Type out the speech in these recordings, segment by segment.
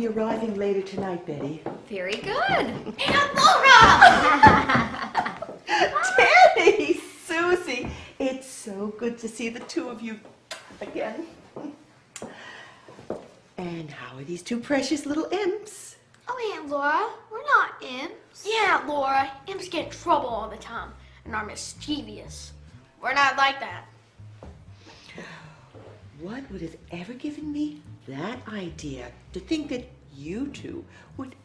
be arriving later tonight, Betty. Very good. And Laura! Danny, Susie, it's so good to see the two of you again. And how are these two precious little imps? Oh, Aunt Laura, we're not imps. Yeah, Laura, imps get in trouble all the time and are mischievous. We're not like that. What would have ever given me that idea to think that you two would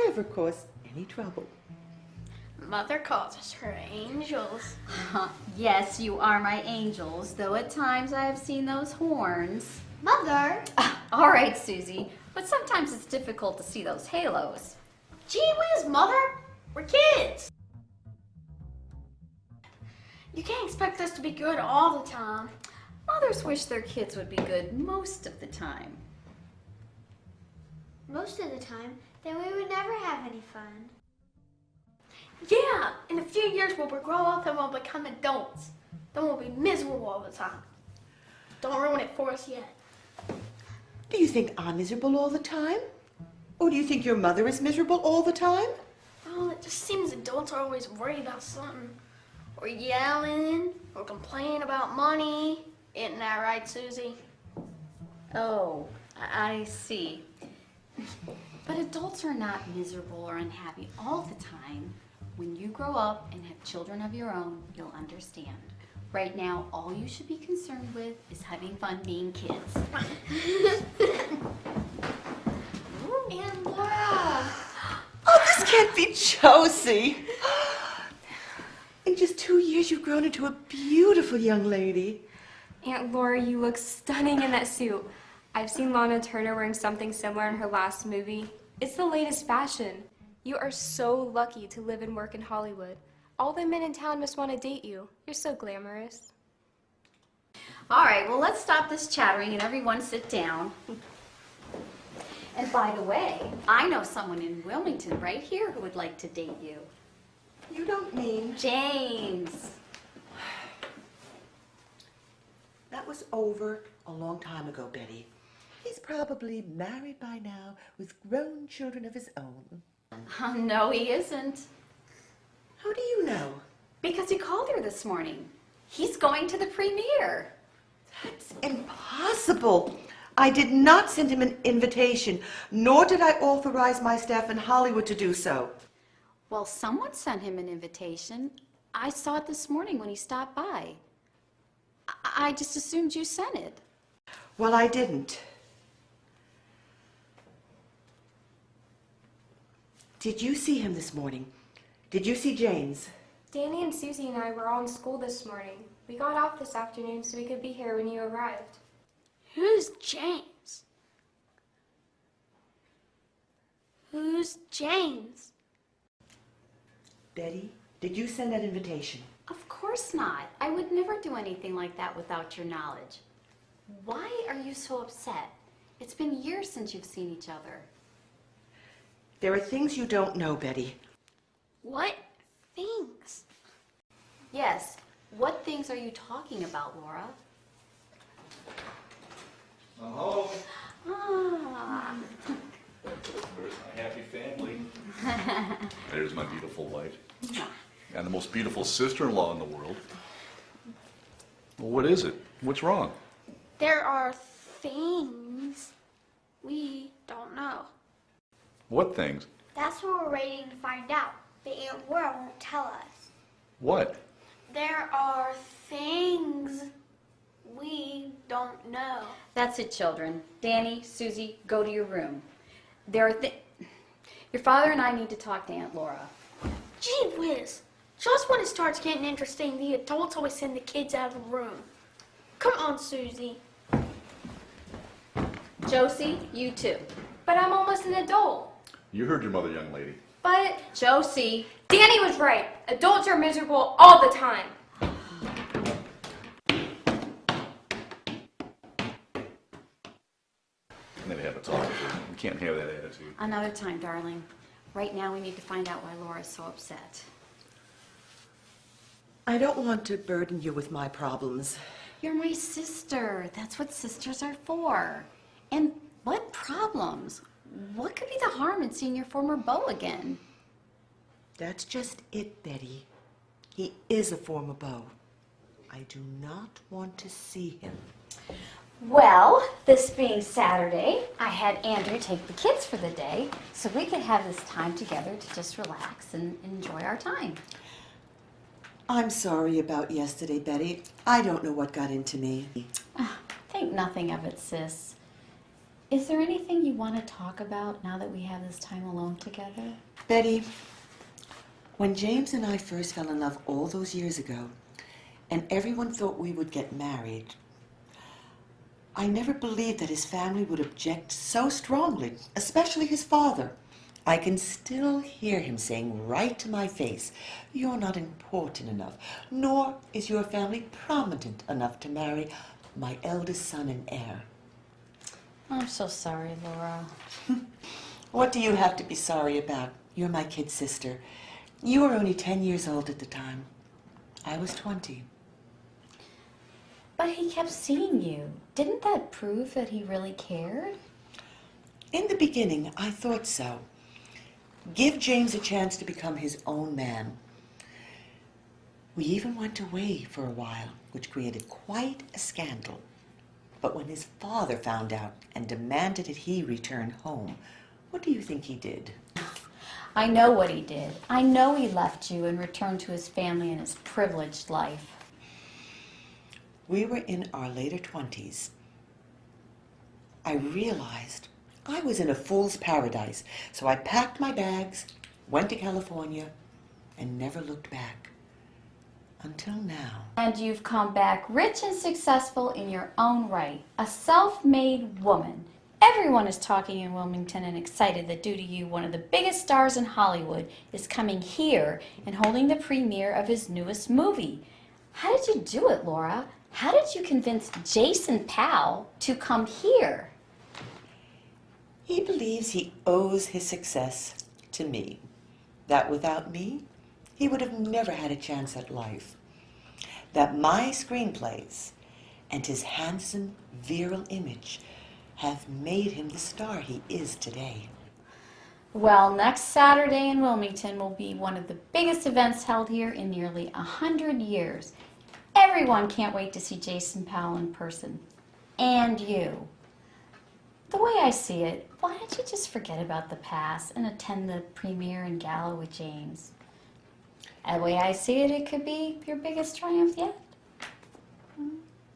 ever cause any trouble? Mother calls us her angels. Yes, you are my angels, though at times I have seen those horns. Mother? All right, Susie, but sometimes it's difficult to see those halos. Gee whiz, Mother, we're kids. You can't expect us to be good all the time. Mothers wish their kids would be good most of the time. Most of the time, then we would never have any fun. Yeah, in a few years we'll grow up and we'll become adults. Then we'll be miserable all the time. Don't ruin it for us yet. Do you think I'm miserable all the time? Or do you think your mother is miserable all the time? Well, it just seems adults are always worried about something. Or yelling, or complaining about money. Isn't that right, Susie? Oh, I see. But adults are not miserable or unhappy all the time. When you grow up and have children of your own, you'll understand. Right now, all you should be concerned with is having fun being kids. And Laura! Oh, this can't be Josie. In just 2 years, you've grown into a beautiful young lady. Aunt Laura, you look stunning in that suit. I've seen Lana Turner wearing something similar in her last movie. It's the latest fashion. You are so lucky to live and work in Hollywood. All the men in town must want to date you. You're so glamorous. All right, well, let's stop this chattering and everyone sit down. And by the way, I know someone in Wilmington right here who would like to date you. You don't mean... James. That was over a long time ago, Betty. He's probably married by now with grown children of his own. No, he isn't. How do you know? Because he called her this morning. He's going to the premiere. That's impossible. I did not send him an invitation, nor did I authorize my staff in Hollywood to do so. Well, someone sent him an invitation. I saw it this morning when he stopped by. I just assumed you sent it. Well, I didn't. Did you see him this morning? Did you see James? Danny and Susie and I were all in school this morning. We got off this afternoon so we could be here when you arrived. Who's James? Who's James? Betty, did you send that invitation? Of course not. I would never do anything like that without your knowledge. Why are you so upset? It's been years since you've seen each other. There are things you don't know, Betty. What things? Yes. What things are you talking about, Laura? Hello. Ah. There's my happy family. There's my beautiful wife. And the most beautiful sister-in-law in the world. Well, what is it? What's wrong? There are things we don't know. What things? That's what we're waiting to find out, but Aunt Laura won't tell us. What? There are things we don't know. That's it, children. Danny, Susie, go to your room. There are your father and I need to talk to Aunt Laura. Gee whiz. Just when it starts getting interesting, the adults always send the kids out of the room. Come on, Susie. Josie, you too. But I'm almost an adult. You heard your mother, young lady. But Josie. Danny was right. Adults are miserable all the time. I'm gonna have a talk with her. You can't have that attitude. Another time, darling. Right now we need to find out why Laura's so upset. I don't want to burden you with my problems. You're my sister. That's what sisters are for. And what problems? What could be the harm in seeing your former beau again? That's just it, Betty. He is a former beau. I do not want to see him. Well, this being Saturday, I had Andrew take the kids for the day so we could have this time together to just relax and enjoy our time. I'm sorry about yesterday, Betty. I don't know what got into me. Think nothing of it, sis. Is there anything you want to talk about now that we have this time alone together? Betty, when James and I first fell in love all those years ago, and everyone thought we would get married, I never believed that his family would object so strongly, especially his father. I can still hear him saying right to my face, "You're not important enough, nor is your family prominent enough to marry my eldest son and heir." I'm so sorry, Laura. What do you have to be sorry about? You're my kid sister. You were only 10 years old at the time. I was 20. But he kept seeing you. Didn't that prove that he really cared? In the beginning, I thought so. Give James a chance to become his own man. We even went away for a while, which created quite a scandal. But when his father found out and demanded that he return home, what do you think he did? I know what he did. I know he left you and returned to his family and his privileged life. We were in our later 20s. I realized I was in a fool's paradise, so I packed my bags, went to California, and never looked back. Until now. And you've come back rich and successful in your own right, a self-made woman. Everyone is talking in Wilmington and excited that due to you, one of the biggest stars in Hollywood is coming here and holding the premiere of his newest movie. How did you do it, Laura? How did you convince Jason Powell to come here? He believes he owes his success to me. That without me, he would have never had a chance at life. That my screenplays and his handsome, virile image have made him the star he is today. Well, next Saturday in Wilmington will be one of the biggest events held here in nearly 100 years. Everyone can't wait to see Jason Powell in person. And you. The way I see it, why don't you just forget about the past and attend the premiere and gala with James? The way I see it, it could be your biggest triumph yet.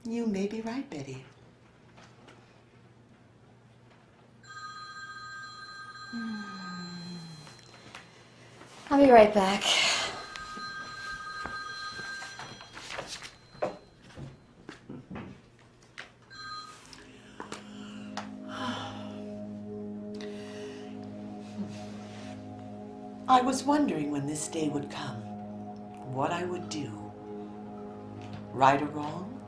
You may be right, Betty. I'll be right back. I was wondering when this day would come, what I would do. Right or wrong,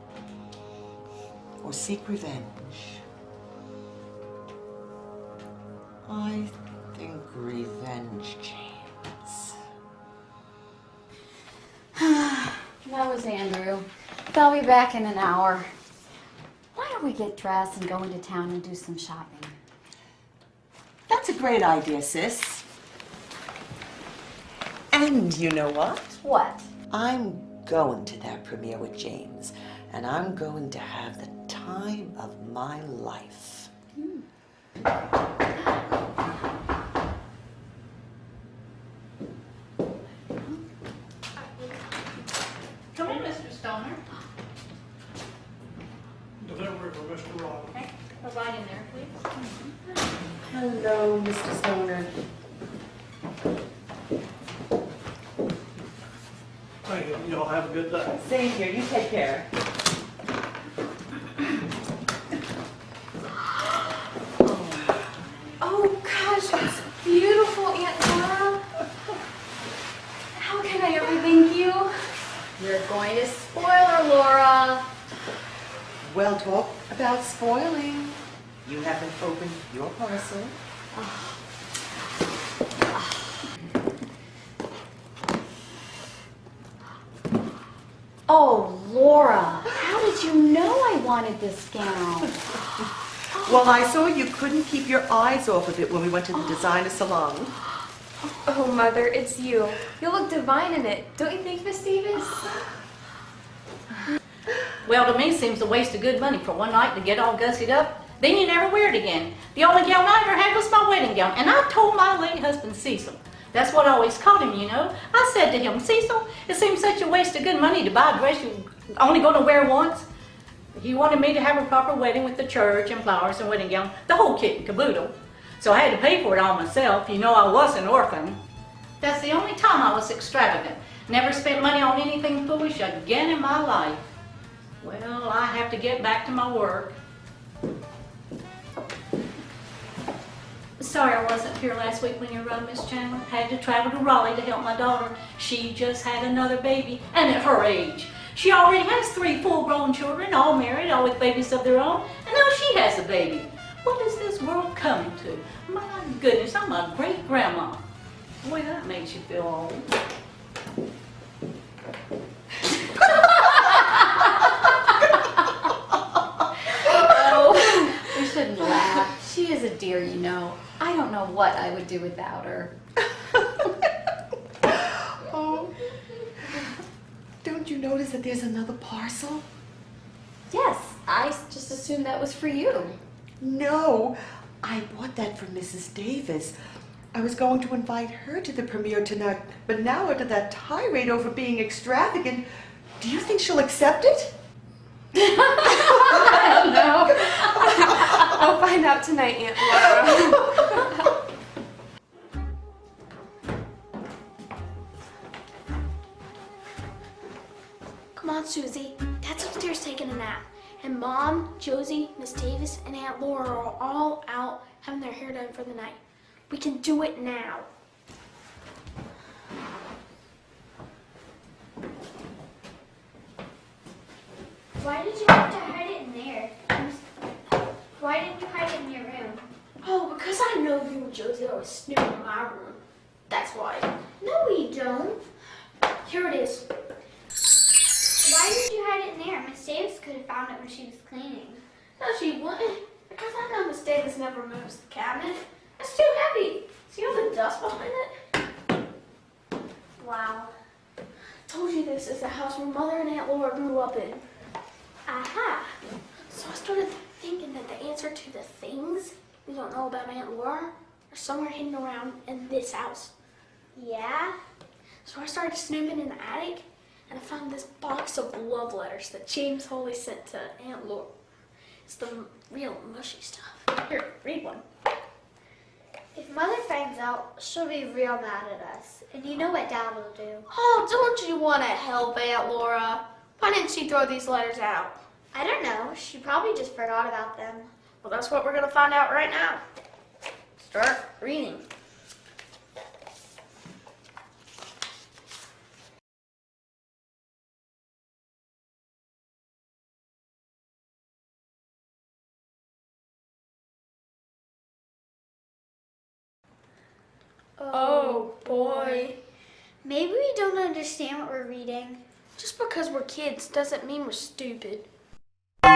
or seek revenge. I think revenge, James. That was Andrew. They'll be back in an hour. Why don't we get dressed and go into town and do some shopping? That's a great idea, sis. And you know what? What? I'm going to that premiere with James, and I'm going to have the time of my life. Come in, Mr. Stoner. Delivery for Mr. Robbery. Okay, provide in there, please. Hello, Mr. Stoner. Thank you. Y'all have a good day. Same here. You take care. Oh gosh, it's beautiful, Aunt Laura. How can I ever thank you? You're going to spoil her, Laura. Well, talk about spoiling. You haven't opened your parcel. Oh, Laura, how did you know I wanted this gown? Well, I saw you couldn't keep your eyes off of it when we went to the designer salon. Oh, Mother, it's you. You look divine in it. Don't you think, Miss Davis? Well, to me, it seems a waste of good money for one night to get all gussied up. Then you never wear it again. The only gown I ever had was my wedding gown, and I told my late husband, Cecil. That's what I always called him, you know. I said to him, Cecil, it seems such a waste of good money to buy a dress you're only going to wear once. He wanted me to have a proper wedding with the church and flowers and wedding gown, the whole kit and caboodle. So I had to pay for it all myself. You know, I was an orphan. That's the only time I was extravagant. Never spent money on anything foolish again in my life. Well, I have to get back to my work. Sorry I wasn't here last week when you run, Miss Chandler. Had to travel to Raleigh to help my daughter. She just had another baby, and at her age. She already has 3 full-grown children, all married, all with babies of their own, and now she has a baby. What is this world coming to? My goodness, I'm a great-grandma. Boy, that makes you feel old. Oh, we shouldn't laugh. She is a dear, you know. I don't know what I would do without her. Oh, don't you notice that there's another parcel? Yes, I just assumed that was for you. No, I bought that for Mrs. Davis. I was going to invite her to the premiere tonight, but now after that tirade over being extravagant, do you think she'll accept it? I don't know. I'll find out tonight, Aunt Laura. Come on, Susie. Dad's upstairs taking a nap. And Mom, Josie, Miss Davis, and Aunt Laura are all out having their hair done for the night. We can do it now. Why did you have to hide it in there? Why didn't you hide it in your room? Oh, because I know you and Josie always snooping in my room. That's why. No, we don't. Here it is. Why did you hide it in there? Miss Davis could have found it when she was cleaning. No, she wouldn't. Because I know Miss Davis never moves the cabinet. It's too heavy. See all the dust behind it? Wow. Told you this is the house where Mother and Aunt Laura grew up in. Aha. So I started thinking that the answer to the things we don't know about Aunt Laura are somewhere hidden around in this house. Yeah? So I started snooping in the attic, and I found this box of love letters that James Holly sent to Aunt Laura. It's the real mushy stuff. Here, read one. If Mother finds out, she'll be real mad at us. And you know what Dad will do. Oh, don't you want to help Aunt Laura? Why didn't she throw these letters out? I don't know. She probably just forgot about them. Well, that's what we're going to find out right now. Start reading. Oh, boy. Maybe we don't understand what we're reading. Just because we're kids doesn't mean we're stupid. But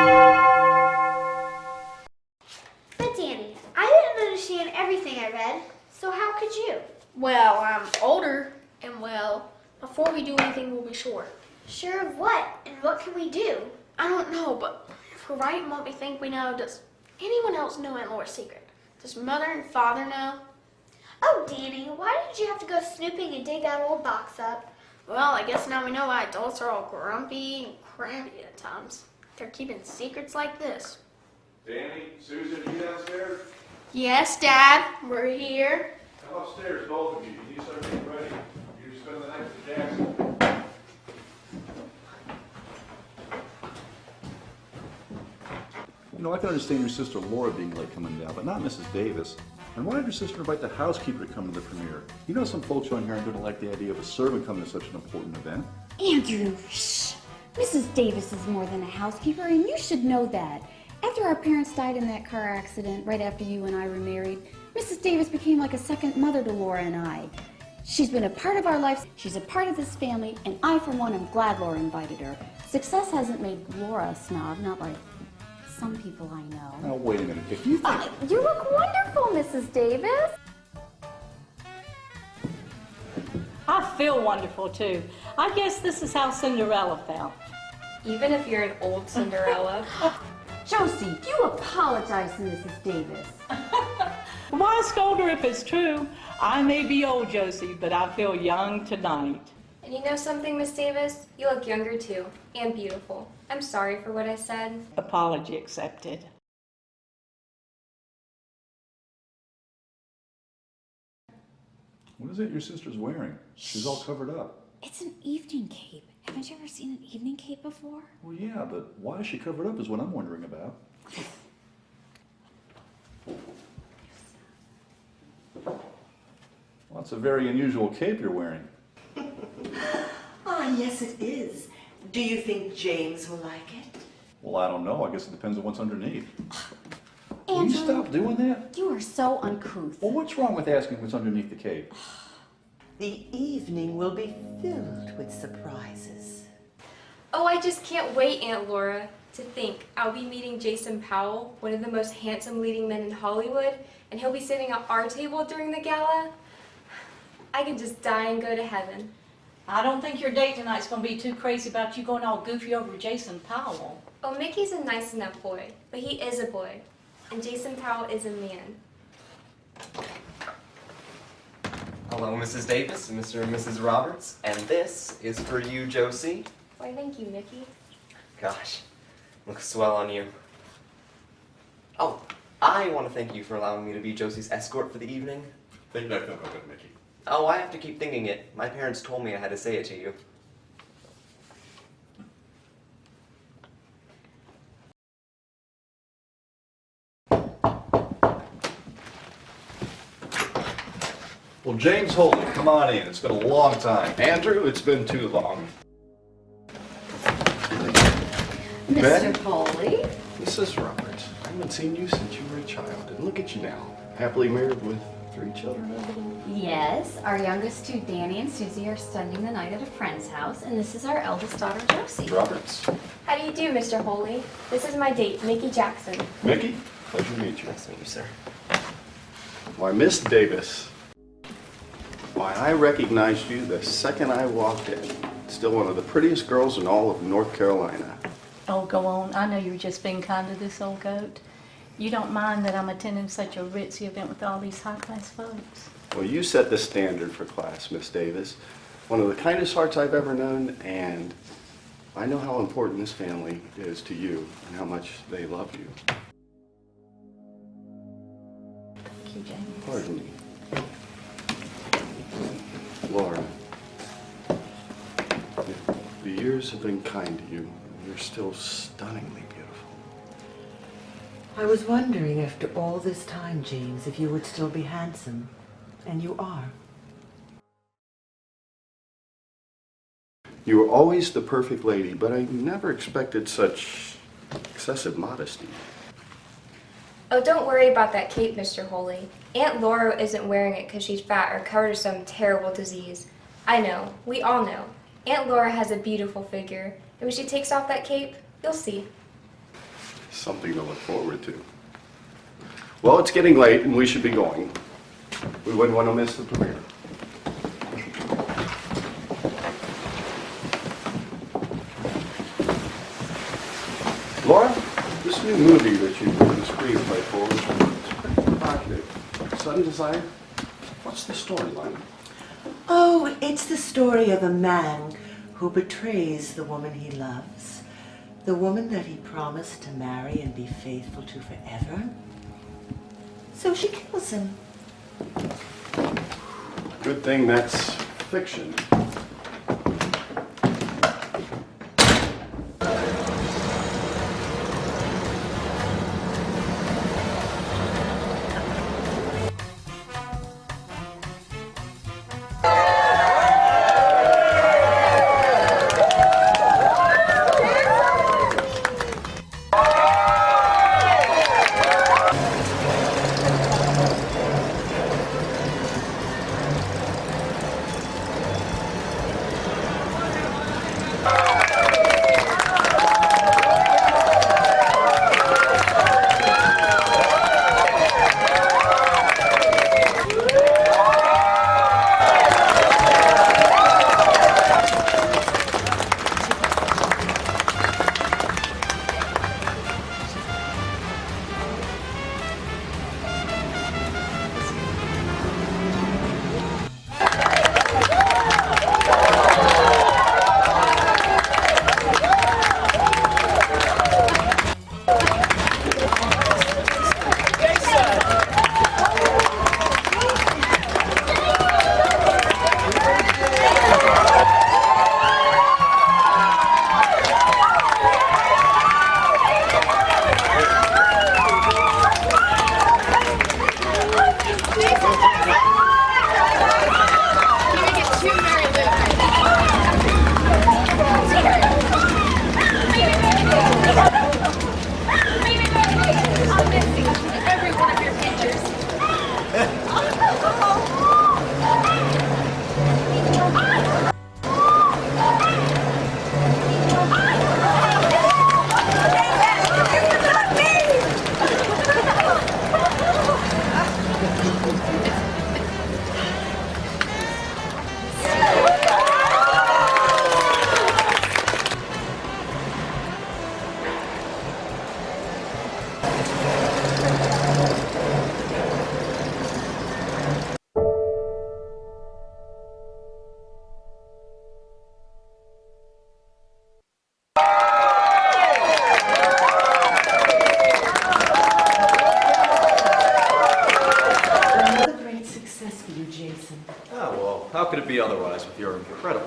Danny, I didn't understand everything I read, so how could you? Well, I'm older, and well, before we do anything, we'll be sure. Sure of what? And what can we do? I don't know, but if we're right in what we think we know, does anyone else know Aunt Laura's secret? Does Mother and Father know? Oh, Danny, why did you have to go snooping and dig that old box up? Well, I guess now we know why adults are all grumpy and crampy at times. They're keeping secrets like this. Danny, Susan, are you downstairs? Yes, Dad, we're here. Come upstairs, both of you. You need to start getting ready. You're spending the night with Jackson. You know, I can understand your sister Laura being late coming down, but not Mrs. Davis. And why did your sister invite the housekeeper to come to the premiere? You know some folks around here aren't going to like the idea of a servant coming to such an important event. Andrew, shh. Mrs. Davis is more than a housekeeper, and you should know that. After our parents died in that car accident, right after you and I were married, Mrs. Davis became like a second mother to Laura and I. She's been a part of our lives, she's a part of this family, and I, for one, am glad Laura invited her. Success hasn't made Laura a snob, not like some people I know. Now, wait a minute. If you think... You look wonderful, Mrs. Davis. I feel wonderful too. I guess this is how Cinderella felt. Even if you're an old Cinderella. Josie, you apologize to Mrs. Davis. Why scold her if it's true? I may be old, Josie, but I feel young tonight. And you know something, Miss Davis? You look younger too, and beautiful. I'm sorry for what I said. Apology accepted. What is it your sister's wearing? She's all covered up. It's an evening cape. Haven't you ever seen an evening cape before? Well, yeah, but why is she covered up is what I'm wondering about. Well, it's a very unusual cape you're wearing. Ah, yes, it is. Do you think James will like it? Well, I don't know. I guess it depends on what's underneath. Will you Andrew, stop doing that? you are so uncouth. Well, what's wrong with asking what's underneath the cape? The evening will be filled with surprises. Oh, I just can't wait, Aunt Laura, to think I'll be meeting Jason Powell, one of the most handsome leading men in Hollywood, and he'll be sitting at our table during the gala. I can just die and go to heaven. I don't think your date tonight's going to be too crazy about you going all goofy over Jason Powell. Oh, Mickey's a nice enough boy, but he is a boy, and Jason Powell is a man. Hello, Mrs. Davis and Mr. and Mrs. Roberts, and this is for you, Josie. Why, thank you, Mickey. Gosh, looks swell on you. Oh, I want to thank you for allowing me to be Josie's escort for the evening. Think that of it, Mickey. Oh, I have to keep thinking it. My parents told me I had to say it to you. Well, James Holden, come on in. It's been a long time. Andrew, it's been too long. Mr. Foley. Mrs. Roberts, I haven't seen you since you were a child, and look at you now. Happily married with 3 children, I believe. Yes, our youngest two, Danny and Susie, are spending the night at a friend's house, and this is our eldest daughter, Josie. Roberts. How do you do, Mr. Holey? This is my date, Mickey Jackson. Mickey, pleasure to meet you. Nice to meet you, sir. Why, Miss Davis. Why, I recognized you the second I walked in. Still one of the prettiest girls in all of North Carolina. Oh, go on. I know you're just being kind to this old goat. You don't mind that I'm attending such a ritzy event with all these high-class folks. Well, you set the standard for class, Miss Davis. One of the kindest hearts I've ever known, and I know how important this family is to you and how much they love you. Thank you, James. Pardon me. Laura, the years have been kind to you. You're still stunningly beautiful. I was wondering after all this time, James, if you would still be handsome. And you are. You were always the perfect lady, but I never expected such excessive modesty. Oh, don't worry about that cape, Mr. Holey. Aunt Laura isn't wearing it because she's fat or covered in some terrible disease. I know. We all know. Aunt Laura has a beautiful figure. And when she takes off that cape, you'll see. Something to look forward to. Well, it's getting late and we should be going. We wouldn't want to miss the premiere. Laura, this new movie that you've written the screenplay for is pretty provocative. Sudden desire? What's the storyline? Oh, it's the story of a man who betrays the woman he loves, the woman that he promised to marry and be faithful to forever. So she kills him. Good thing that's fiction.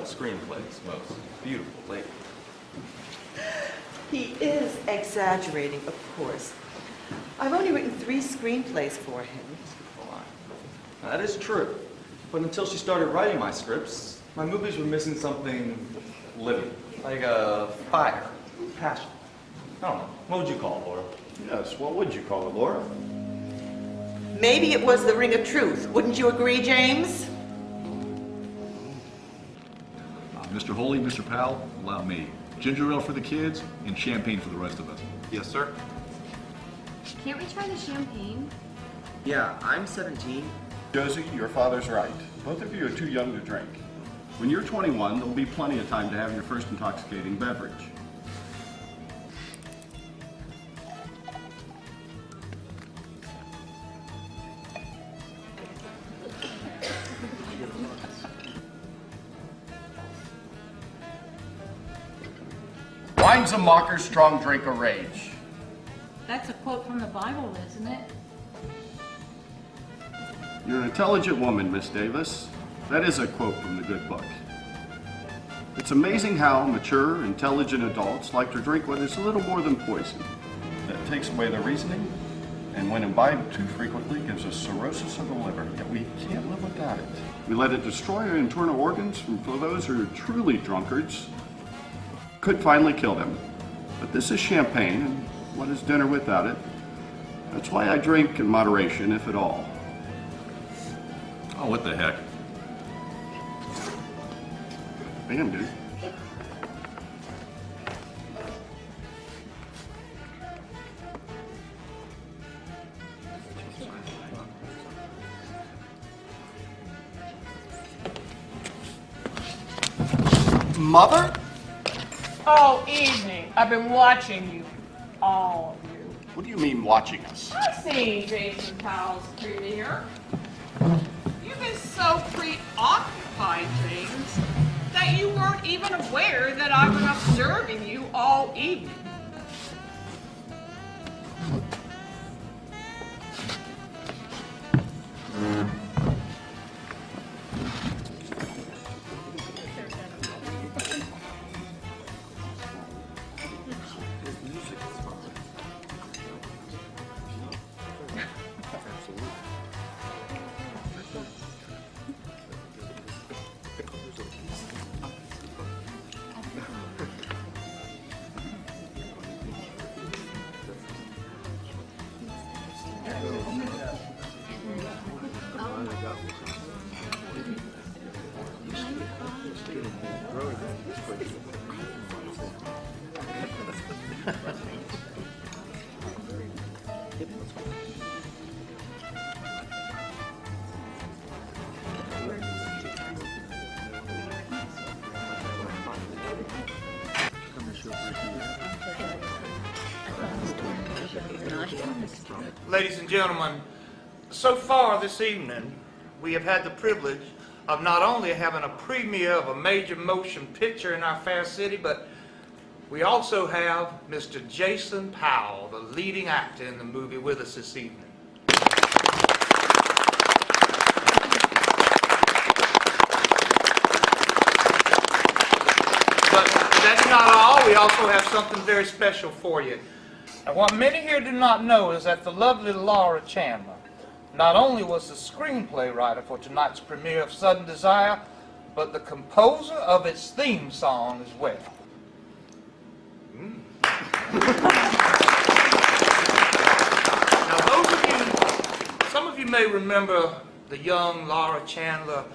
several screenplays. Most beautiful lady. He is exaggerating, of course. I've only written 3 screenplays for him. That is true. But until she started writing my scripts, my movies were missing something living. Like a fire, passion. I don't know. What would you call it, Laura? Yes, what would you call it, Laura? Maybe it was the ring of truth. Wouldn't you agree, James? Mr. Holy, Mr. Powell, allow me. Ginger ale for the kids and champagne for the rest of us. Yes, sir. Can't we try the champagne? Yeah, I'm 17. Josie, your father's right. Both of you are too young to drink. When you're 21, there'll be plenty of time to have your first intoxicating beverage. Wine's a mocker, strong drink a rage. That's a quote from the Bible, isn't it? You're an intelligent woman, Miss Davis. That is a quote from the good book. It's amazing how mature, intelligent adults like to drink what is a little more than poison. That takes away the reasoning, and when imbibed too frequently gives us cirrhosis of the liver, yet we can't live without it. We let it destroy our internal organs, and for those who are truly drunkards, could finally kill them. But this is champagne, and what is dinner without it? That's why I drink in moderation, if at all. Oh, what the heck? Damn, dude. Mother? Oh, evening. I've been watching you, all of you. What do you mean watching us? I've seen Jason Powell's premiere. You've been so preoccupied, James, that you weren't even aware that I've been observing you all evening. Ladies and gentlemen, so far this evening, we have had the privilege of not only having a premiere of a major motion picture in our fair city, but we also have Mr. Jason Powell, the leading actor in the movie, with us this evening. But that's not all. We also have something very special for you. And what many here do not know is that the lovely Laura Chandler not only was the screenplay writer for tonight's premiere of Sudden Desire, but the composer of its theme song as well. Now some of you may remember the young Laura Chandler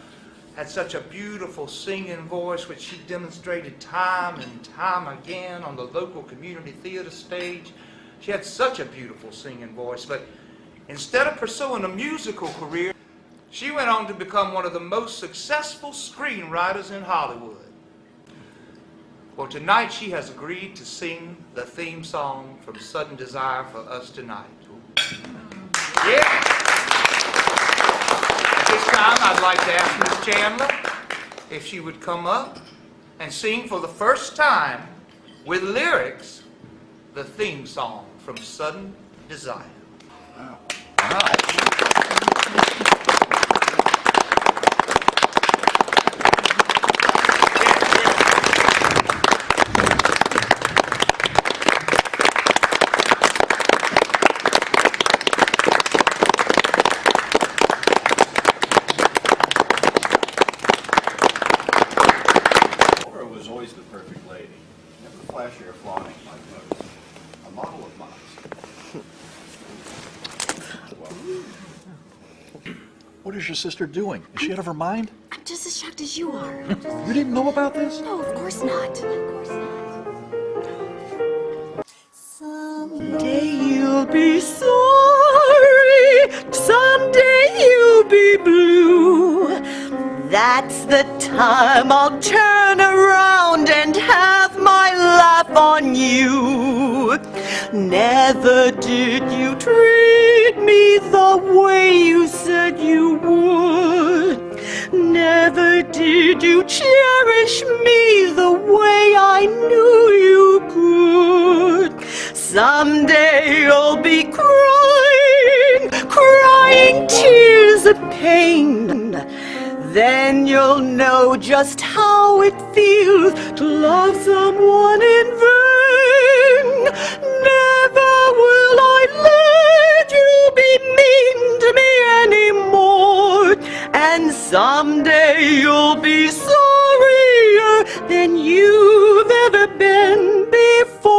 had such a beautiful singing voice which she demonstrated time and time again on the local community theater stage. She had such a beautiful singing voice, but instead of pursuing a musical career, she went on to become one of the most successful screenwriters in Hollywood. Well, tonight she has agreed to sing the theme song from Sudden Desire for us tonight. Yeah. At this time, I'd like to ask Miss Chandler if she would come up and sing for the first time with lyrics the theme song from Sudden Desire. Wow. the perfect lady. Never flashy or flaunting like most. A model of modesty. What is your sister doing? Is she out of her mind? I'm just as shocked as you are. You didn't know about this? No, of course not. Someday you'll be sorry, someday you'll be blue. That's the time I'll turn around and have my laugh on you. Never did you treat me the way you said you would. Never did you cherish me the way I knew you could. Someday you'll be crying tears of pain. Then you'll know just how it feels to love someone in vain. Never will I let you be mean to me anymore. And someday you'll be sorrier than you've ever been before.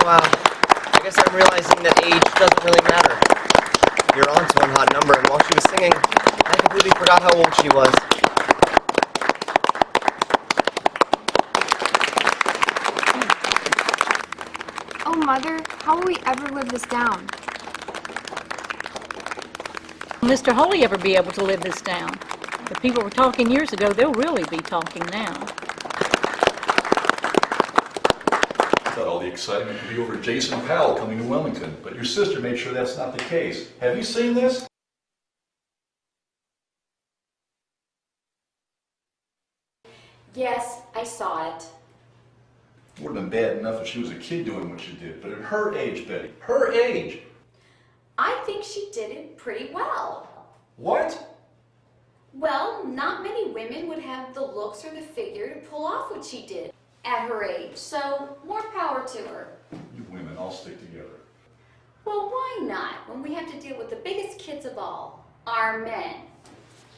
Wow. I guess I'm realizing that age doesn't really matter. You're on to one hot number, and while she was singing, I completely forgot how old she was. Oh, Mother, how will we ever live this down? Will Mr. Holy ever be able to live this down? If people were talking years ago, they'll really be talking now. I thought all the excitement would be over Jason Powell coming to Wilmington, but your sister made sure that's not the case. Have you seen this? Yes, I saw it. It would have been bad enough if she was a kid doing what she did, but at her age, Betty, her age. I think she did it pretty well. What? Well, not many women would have the looks or the figure to pull off what she did at her age, so more power to her. You women all stick together. Well, why not when we have to deal with the biggest kids of all, our men?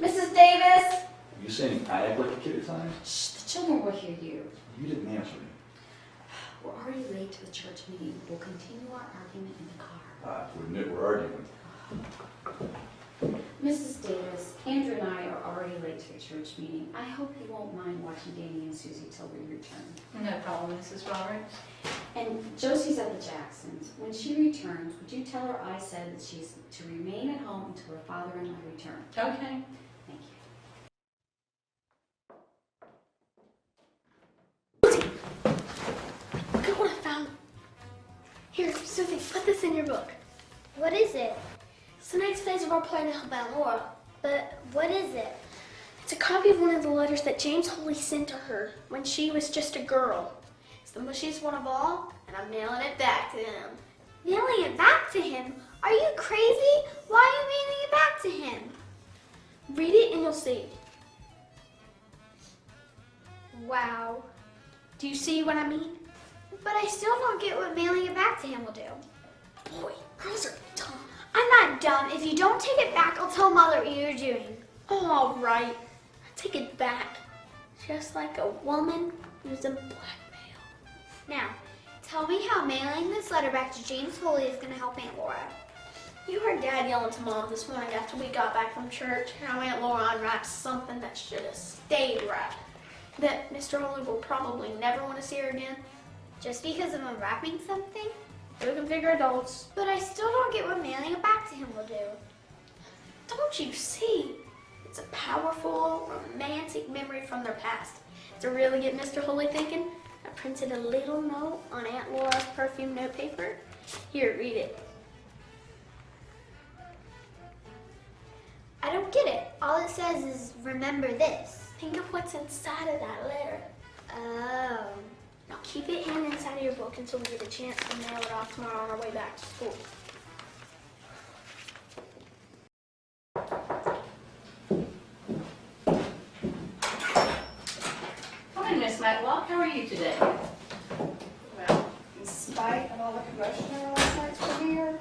Mrs. Davis? Are you saying I act like a kid at times? Shh, the children will hear you. You didn't answer me. We're already late to the church meeting. We'll continue our argument in the car. We're arguing. Mrs. Davis, Andrew and I are already late to the church meeting. I hope you won't mind watching Danny and Susie till we return. No problem, Mrs. Roberts. And Josie's at the Jacksons. When she returns, would you tell her I said that she's to remain at home until her father and I return? Okay. Thank you. Look at what I found. Here, Susie, put this in your book. What is it? It's the next phase of our plan to help Aunt Laura. But what is it? It's a copy of one of the letters that James Holy sent to her when she was just a girl. It's the mushiest one of all, and I'm mailing it back to him. Mailing it back to him? Are you crazy? Why are you mailing it back to him? Read it and you'll see. Wow. Do you see what I mean? But I still don't get what mailing it back to him will do. Boy, girls are dumb. I'm not dumb. If you don't take it back, I'll tell Mother what you're doing. Oh, all right. Take it back. Just like a woman using blackmail. Now, tell me how mailing this letter back to James Holy is going to help Aunt Laura. You heard Dad yelling to Mom this morning after we got back from church how Aunt Laura unwrapped something that should have stayed wrapped. That Mr. Holy will probably never want to see her again. Just because I'm unwrapping something? We can figure adults. But I still don't get what mailing it back to him will do. Don't you see? It's a powerful, romantic memory from their past. To really get Mr. Holy thinking, I printed a little note on Aunt Laura's perfume notepaper. Here, read it. I don't get it. All it says is, remember this. Think of what's inside of that letter. Oh. Now keep it hidden inside of your book until we get a chance to mail it off tomorrow on our way back to school. Come in, Miss Matlock. How are you today? Well, in spite of all the commotion in last night's premiere,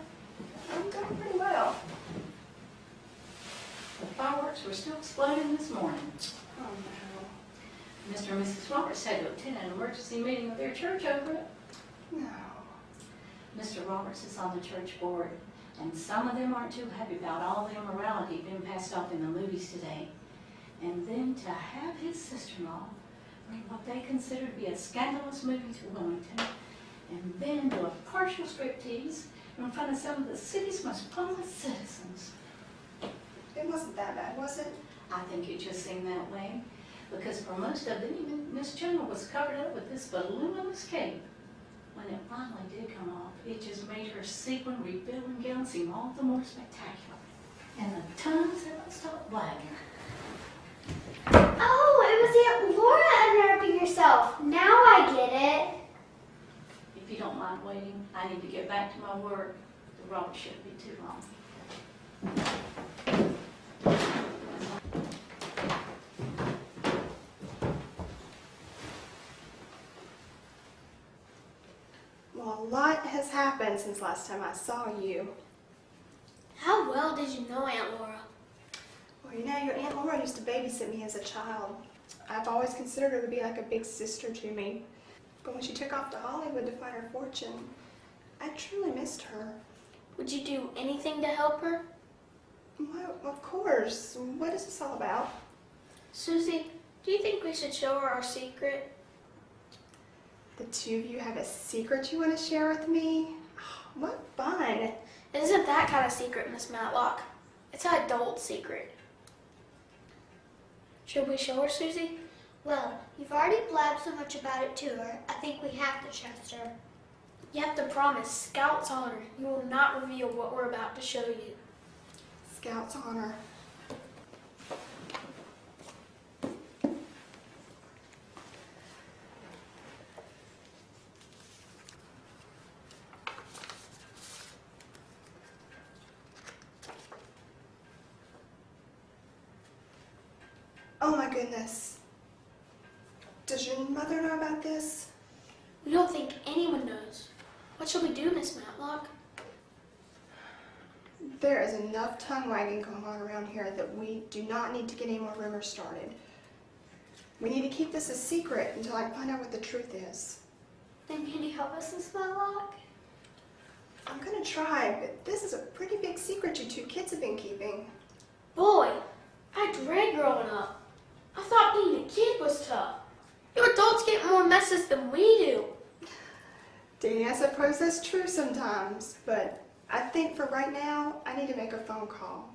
I'm doing pretty well. fireworks were still exploding this morning. Oh no. Mr. and Mrs. Roberts had to attend an emergency meeting of their church over it. No. Mr. Roberts is on the church board, and some of them aren't too happy about all the immorality being passed off in the movies today. And then to have his sister-in-law bring what they consider to be a scandalous movie to Wilmington, and then do a partial striptease in front of some of the city's most prominent citizens. It wasn't that bad, was it? I think it just seemed that way, because for most of it, even Miss General was covered up with this voluminous cape. When it finally did come off, it just made her sequin revealing gown seem all the more spectacular. And the tongues haven't stopped wagging. Oh, it was Aunt Laura unwrapping herself. Now I get it. If you don't mind waiting, I need to get back to my work. The road shouldn't be too long. Well, a lot has happened since last time I saw you. How well did you know Aunt Laura? Well, you know, your Aunt Laura used to babysit me as a child. I've always considered her to be like a big sister to me. But when she took off to Hollywood to find her fortune, I truly missed her. Would you do anything to help her? Well, of course. What is this all about? Susie, do you think we should show her our secret? The two of you have a secret you want to share with me? What fun. It isn't that kind of secret, Miss Matlock. It's an adult secret. Should we show her, Susie? Well, you've already blabbed so much about it to her. I think we have to trust her. You have to promise, Scout's honor, you will not reveal what we're about to show you. Scout's honor. Oh my goodness. Does your mother know about this? We don't think anyone knows. What shall we do, Miss Matlock? There is enough tongue wagging going on around here that we do not need to get any more rumors started. We need to keep this a secret until I can find out what the truth is. Then can you help us, Miss Matlock? I'm gonna try, but this is a pretty big secret you two kids have been keeping. Boy, I dread growing up. I thought being a kid was tough. You adults get more messes than we do. Danny, I suppose that's true sometimes, but I think for right now, I need to make a phone call.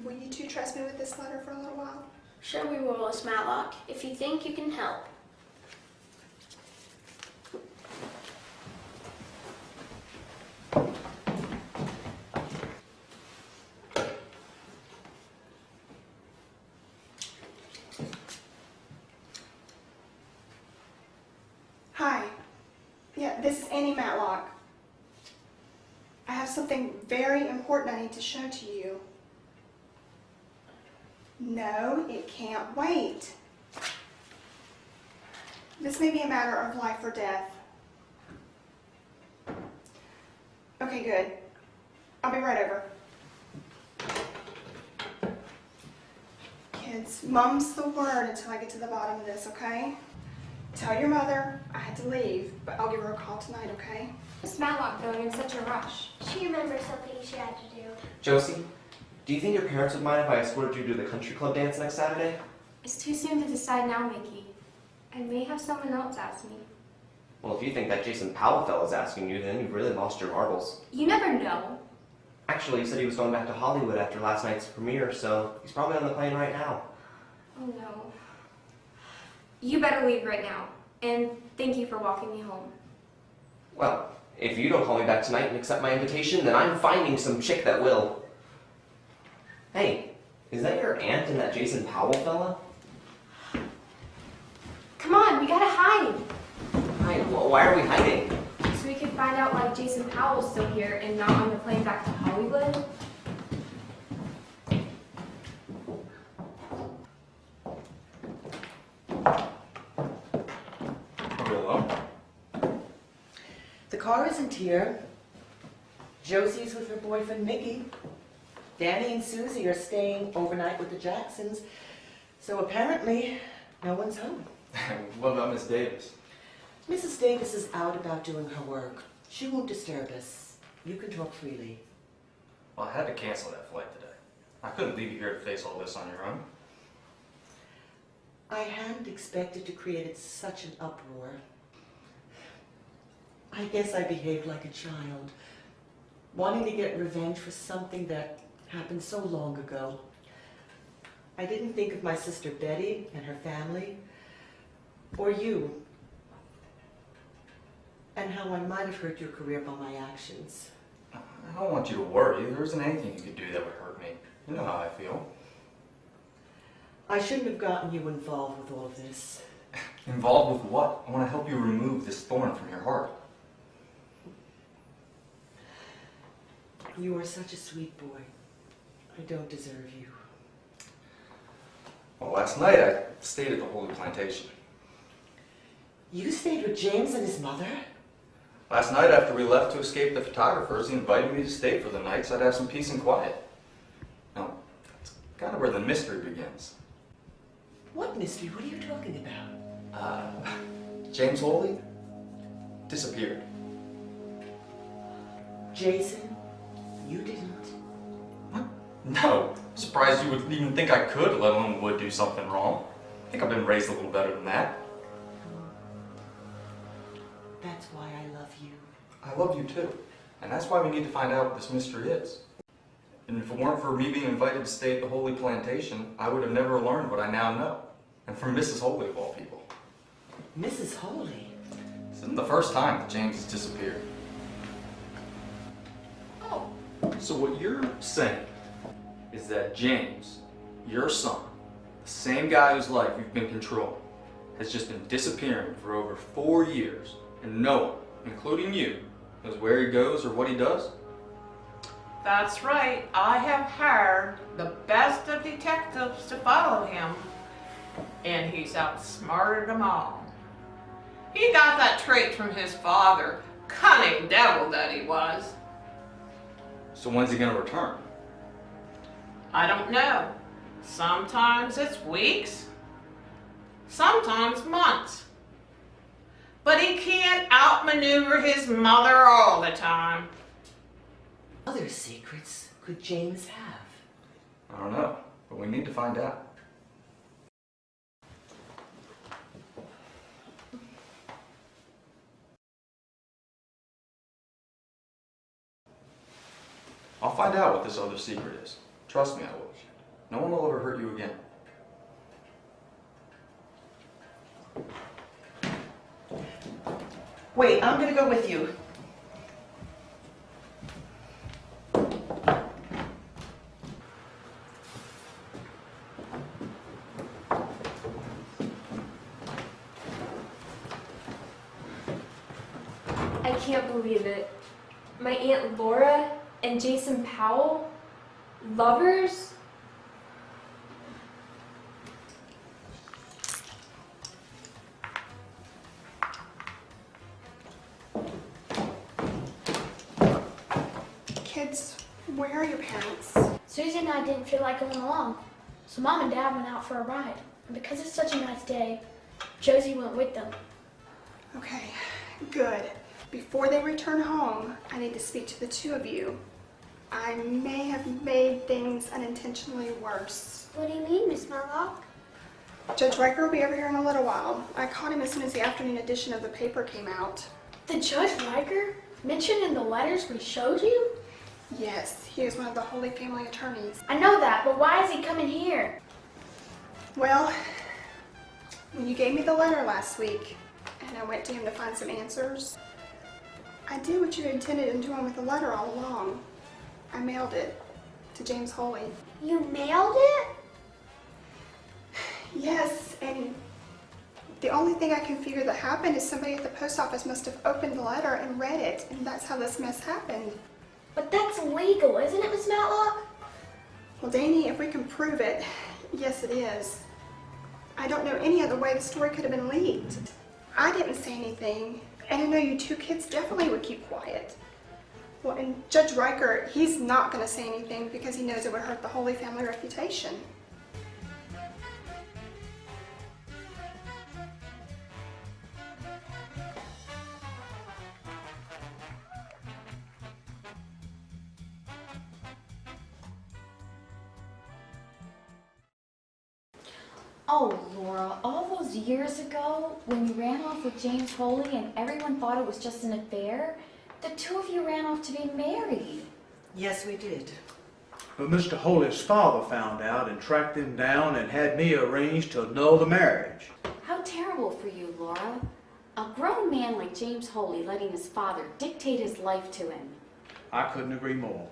Will you two trust me with this letter for a little while? Sure we will, Miss Matlock, if you think you can help. Hi. Yeah, this is Annie Matlock. I have something very important I need to show to you. No, it can't wait. This may be a matter of life or death. Okay, good. I'll be right over. Kids, mum's the word until I get to the bottom of this, okay? Tell your mother I had to leave, but I'll give her a call tonight, okay? Miss Matlock going in such a rush. She remembers something she had to do. Josie, do you think your parents would mind if I escorted you to the country club dance next Saturday? It's too soon to decide now, Mickey. I may have someone else ask me. Well, if you think that Jason Powell fellow's asking you, then you've really lost your marbles. You never know. Actually, he said he was going back to Hollywood after last night's premiere, so he's probably on the plane right now. Oh no. You better leave right now. And thank you for walking me home. Well, if you don't call me back tonight and accept my invitation, then I'm finding some chick that will. Hey, is that your aunt and that Jason Powell fella? Come on, we gotta hide. Why are we hiding? So we can find out why Jason Powell's still here and not on the plane back to Hollywood. Hello? The car isn't here. Josie's with her boyfriend, Mickey. Danny and Susie are staying overnight with the Jacksons, so apparently no one's home. What about Miss Davis? Mrs. Davis is out about doing her work. She won't disturb us. You can talk freely. Well, I had to cancel that flight today. I couldn't leave you here to face all this on your own. I hadn't expected to create such an uproar. I guess I behaved like a child, wanting to get revenge for something that happened so long ago. I didn't think of my sister Betty and her family, or you, and how I might have hurt your career by my actions. I don't want you to worry. There isn't anything you could do that would hurt me. You know how I feel. I shouldn't have gotten you involved with all of this. Involved with what? I want to help you remove this thorn from your heart. You are such a sweet boy. I don't deserve you. Well, last night I stayed at the Holy Plantation. You stayed with James and his mother? Last night after we left to escape the photographers, he invited me to stay for the night so I'd have some peace and quiet. Now, that's kind of where the mystery begins. What mystery? What are you talking about? James Holy disappeared. Jason, you didn't. No. Surprised you would even think I could, let alone would do something wrong. I think I've been raised a little better than that. That's why I love you. I love you too. And that's why we need to find out what this mystery is. And if it weren't for me being invited to stay at the Holy Plantation, I would have never learned what I now know. And from Mrs. Holy, of all people. Mrs. Holy? This isn't the first time that James has disappeared. Oh. So what you're saying is that James, your son, the same guy whose life you've been controlling, has just been disappearing for over 4 years, and no one, including you, knows where he goes or what he does? That's right. I have hired the best of detectives to follow him, and he's outsmarted them all. He got that trait from his father, cunning devil that he was. So when's he gonna return? I don't know. Sometimes it's weeks, sometimes months. But he can't outmaneuver his mother all the time. Other secrets could James have? I don't know, but we need to find out. I'll find out what this other secret is. Trust me, I will. No one will ever hurt you again. Wait, I'm gonna go with you. I can't believe it. My Aunt Laura and Jason Powell? Lovers? Kids, where are your parents? Susie and I didn't feel like going along, so Mom and Dad went out for a ride. And because it's such a nice day, Josie went with them. Okay, good. Before they return home, I need to speak to the two of you. I may have made things unintentionally worse. What do you mean, Miss Matlock? Judge Riker will be over here in a little while. I caught him as soon as the afternoon edition of the paper came out. The Judge Riker? Mentioned in the letters we showed you? Yes, he is one of the Holy Family attorneys. I know that, but why is he coming here? Well, when you gave me the letter last week, and I went to him to find some answers, I did what you intended in doing with the letter all along. I mailed it to James Holy. You mailed it? Yes, and the only thing I can figure that happened is somebody at the post office must have opened the letter and read it, and that's how this mess happened. But that's illegal, isn't it, Miss Matlock? Well, Danny, if we can prove it, yes it is. I don't know any other way the story could have been leaked. I didn't say anything, and I know you two kids definitely would keep quiet. Well, and Judge Riker, he's not going to say anything because he knows it would hurt the Holy family reputation. Oh, Laura, all those years ago, when you ran off with James Holy and everyone thought it was just an affair, the two of you ran off to be married. Yes, we did. But Mr. Holy's father found out and tracked them down and had me arrange to annul the marriage. How terrible for you, Laura. A grown man like James Holy letting his father dictate his life to him. I couldn't agree more,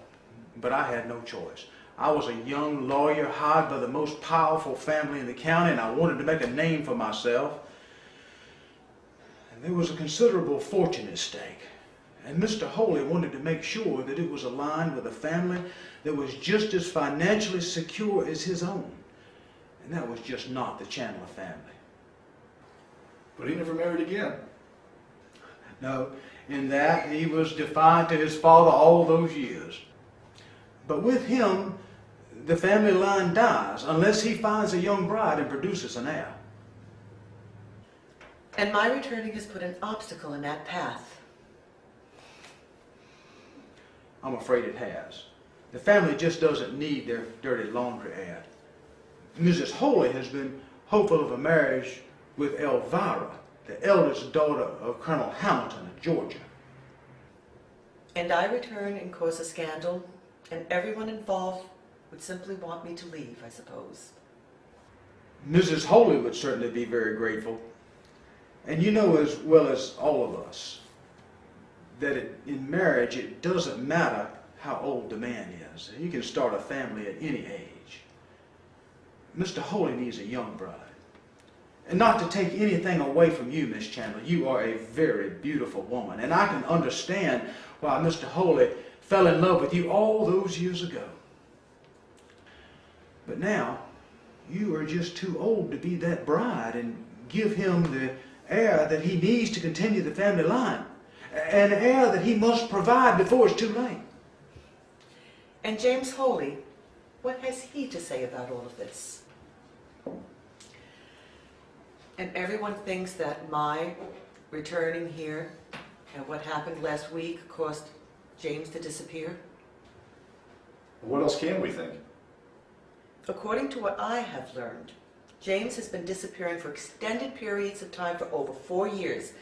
but I had no choice. I was a young lawyer hired by the most powerful family in the county, and I wanted to make a name for myself. And there was a considerable fortune at stake. And Mr. Holy wanted to make sure that it was aligned with a family that was just as financially secure as his own. And that was just not the Chandler family. But he never married again. No, in that he was defiant to his father all those years. But with him, the family line dies unless he finds a young bride and produces an heir. And my returning has put an obstacle in that path. I'm afraid it has. The family just doesn't need their dirty laundry ad. Mrs. Holy has been hopeful of a marriage with Elvira, the eldest daughter of Colonel Hamilton of Georgia. And I return and cause a scandal, and everyone involved would simply want me to leave, I suppose. Mrs. Holy would certainly be very grateful. And you know as well as all of us that in marriage it doesn't matter how old the man is. You can start a family at any age. Mr. Holy needs a young bride. And not to take anything away from you, Miss Chandler, you are a very beautiful woman. And I can understand why Mr. Holy fell in love with you all those years ago. But now, you are just too old to be that bride and give him the heir that he needs to continue the family line. An heir that he must provide before it's too late. And James Holy, what has he to say about all of this? And everyone thinks that my returning here and what happened last week caused James to disappear? What else can we think? According to what I have learned, James has been disappearing for extended periods of time for over 4 years.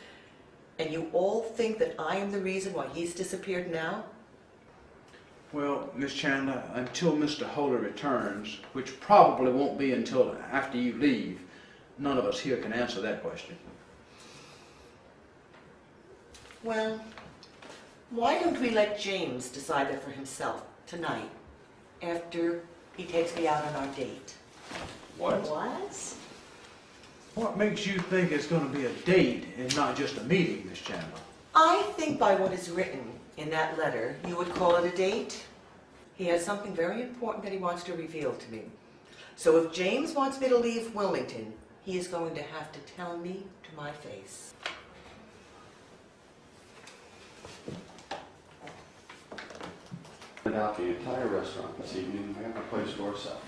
And you all think that I am the reason why he's disappeared now? Well, Miss Chandler, until Mr. Holy returns, which probably won't be until after you leave, none of us here can answer that question. Well, why don't we let James decide that for himself tonight, after he takes me out on our date? What? What? What makes you think it's going to be a date and not just a meeting, Miss Chandler? I think by what is written in that letter, you would call it a date. He has something very important that he wants to reveal to me. So if James wants me to leave Wilmington, he is going to have to tell me to my face. Rent out the entire restaurant this evening. I got my place to ourselves.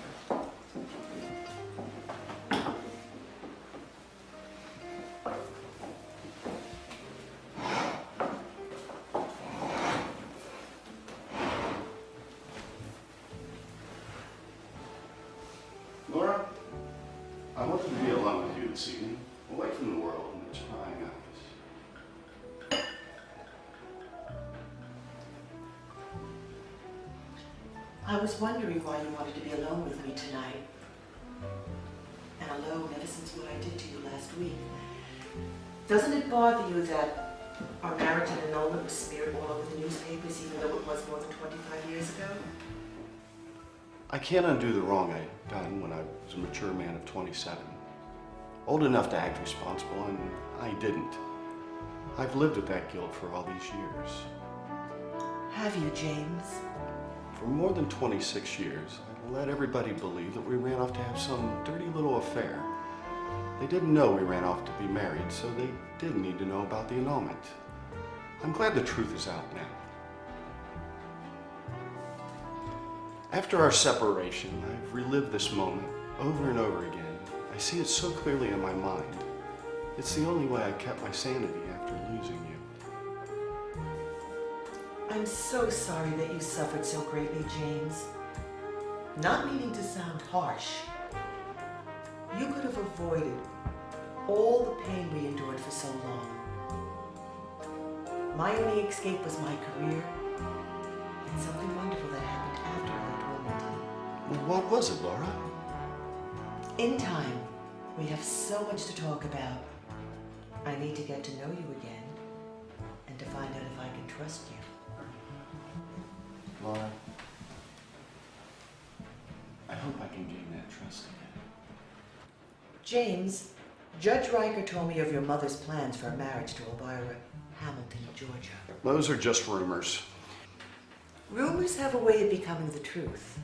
Laura, I wanted to be alone with you this evening, away from the world and its prying eyes. I was wondering why you wanted to be alone with me tonight. And alone ever since what I did to you last week. Doesn't it bother you that our marriage and annulment was smeared all over the newspapers, even though it was more than 25 years ago? I can't undo the wrong I'd done when I was a mature man of 27. Old enough to act responsible, and I didn't. I've lived with that guilt for all these years. Have you, James? For more than 26 years, I let everybody believe that we ran off to have some dirty little affair. They didn't know we ran off to be married, so they didn't need to know about the annulment. I'm glad the truth is out now. After our separation, I've relived this moment over and over again. I see it so clearly in my mind. It's the only way I kept my sanity after losing you. I'm so sorry that you suffered so greatly, James. Not meaning to sound harsh, you could have avoided all the pain we endured for so long. My only escape was my career and something wonderful that happened after I left Wilmington. Well, what was it, Laura? In time, we have so much to talk about. I need to get to know you again and to find out if I can trust you. Laura, I hope I can gain that trust again. James, Judge Riker told me of your mother's plans for a marriage to Elvira Hamilton, Georgia. Those are just rumors. Rumors have a way of becoming the truth.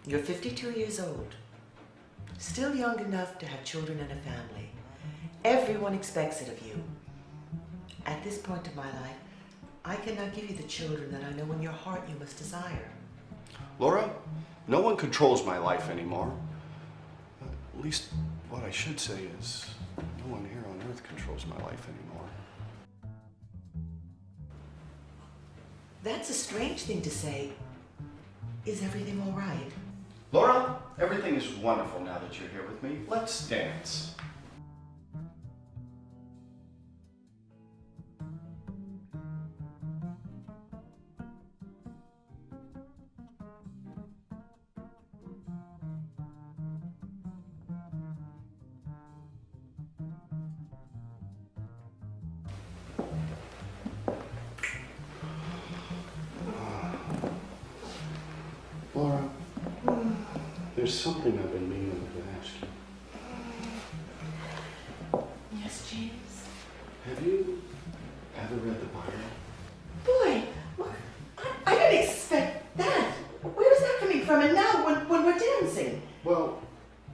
You're 52 years old, still young enough to have children and a family. Everyone expects it of you. At this point of my life, I cannot give you the children that I know in your heart you must desire. Laura, no one controls my life anymore. At least what I should say is, no one here on earth controls my life anymore. That's a strange thing to say. Is everything all right? Laura, everything is wonderful now that you're here with me. Let's dance. Laura, there's something I've been meaning to ask you. Yes, James? Have you ever read the Bible? Boy, look, I didn't expect that. Where's that coming from? And now when we're dancing? Well,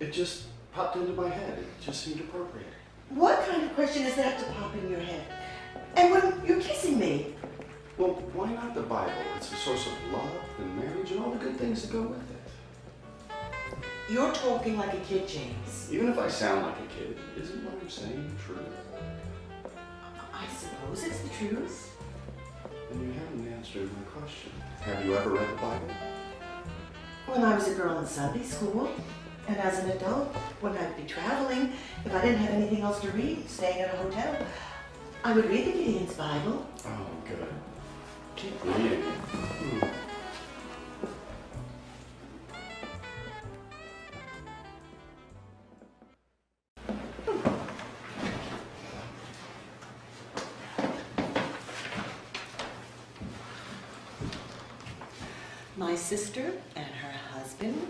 it just popped into my head. It just seemed appropriate. What kind of question is that to pop in your head? And when you're kissing me? Well, why not the Bible? It's a source of love and marriage and all the good things that go with it. You're talking like a kid, James. Even if I sound like a kid, isn't what I'm saying true? I suppose it's the truth. And you haven't answered my question. Have you ever read the Bible? When I was a girl in Sunday school, and as an adult, when I'd be traveling, if I didn't have anything else to read, staying at a hotel, I would read the Gideon's Bible. Oh, good. Keep reading. My sister and her husband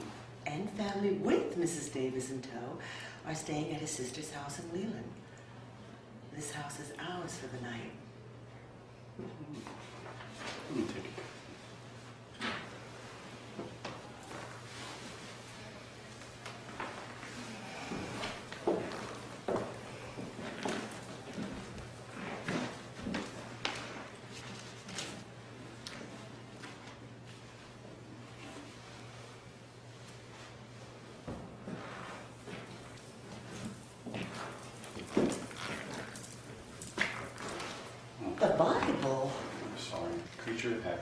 and family with Mrs. Davis in tow are staying at his sister's house in Leland. This house is ours for the night. Let me take it. The Bible? I'm sorry. Creature of habit.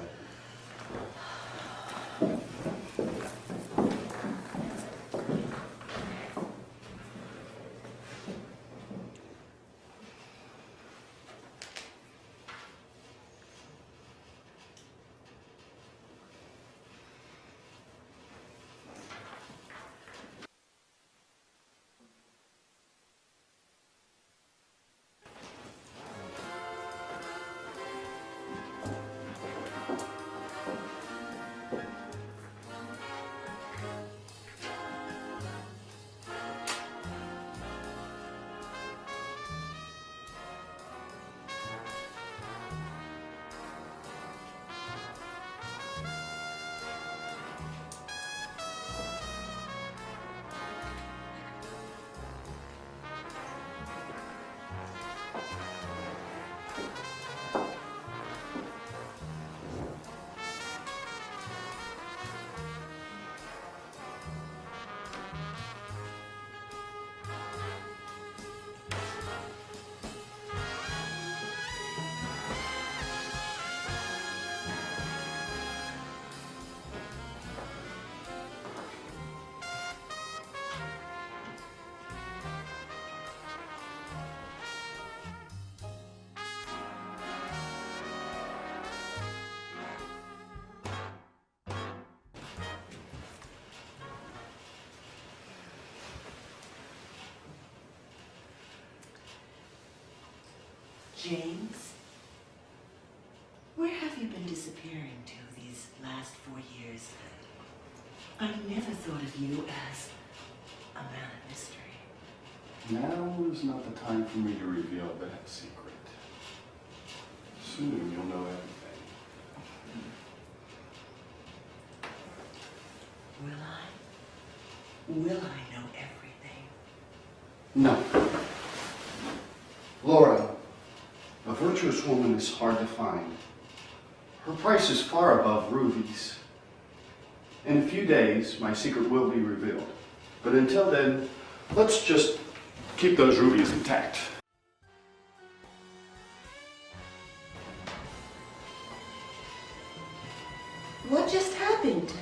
James, where have you been disappearing to these last 4 years? I never thought of you as a man of mystery. Now is not the time for me to reveal that secret. Soon you'll know everything. Will I know everything? No. Laura, a virtuous woman is hard to find. Her price is far above rubies. In a few days, my secret will be revealed. But until then, let's just keep those rubies intact. What just happened?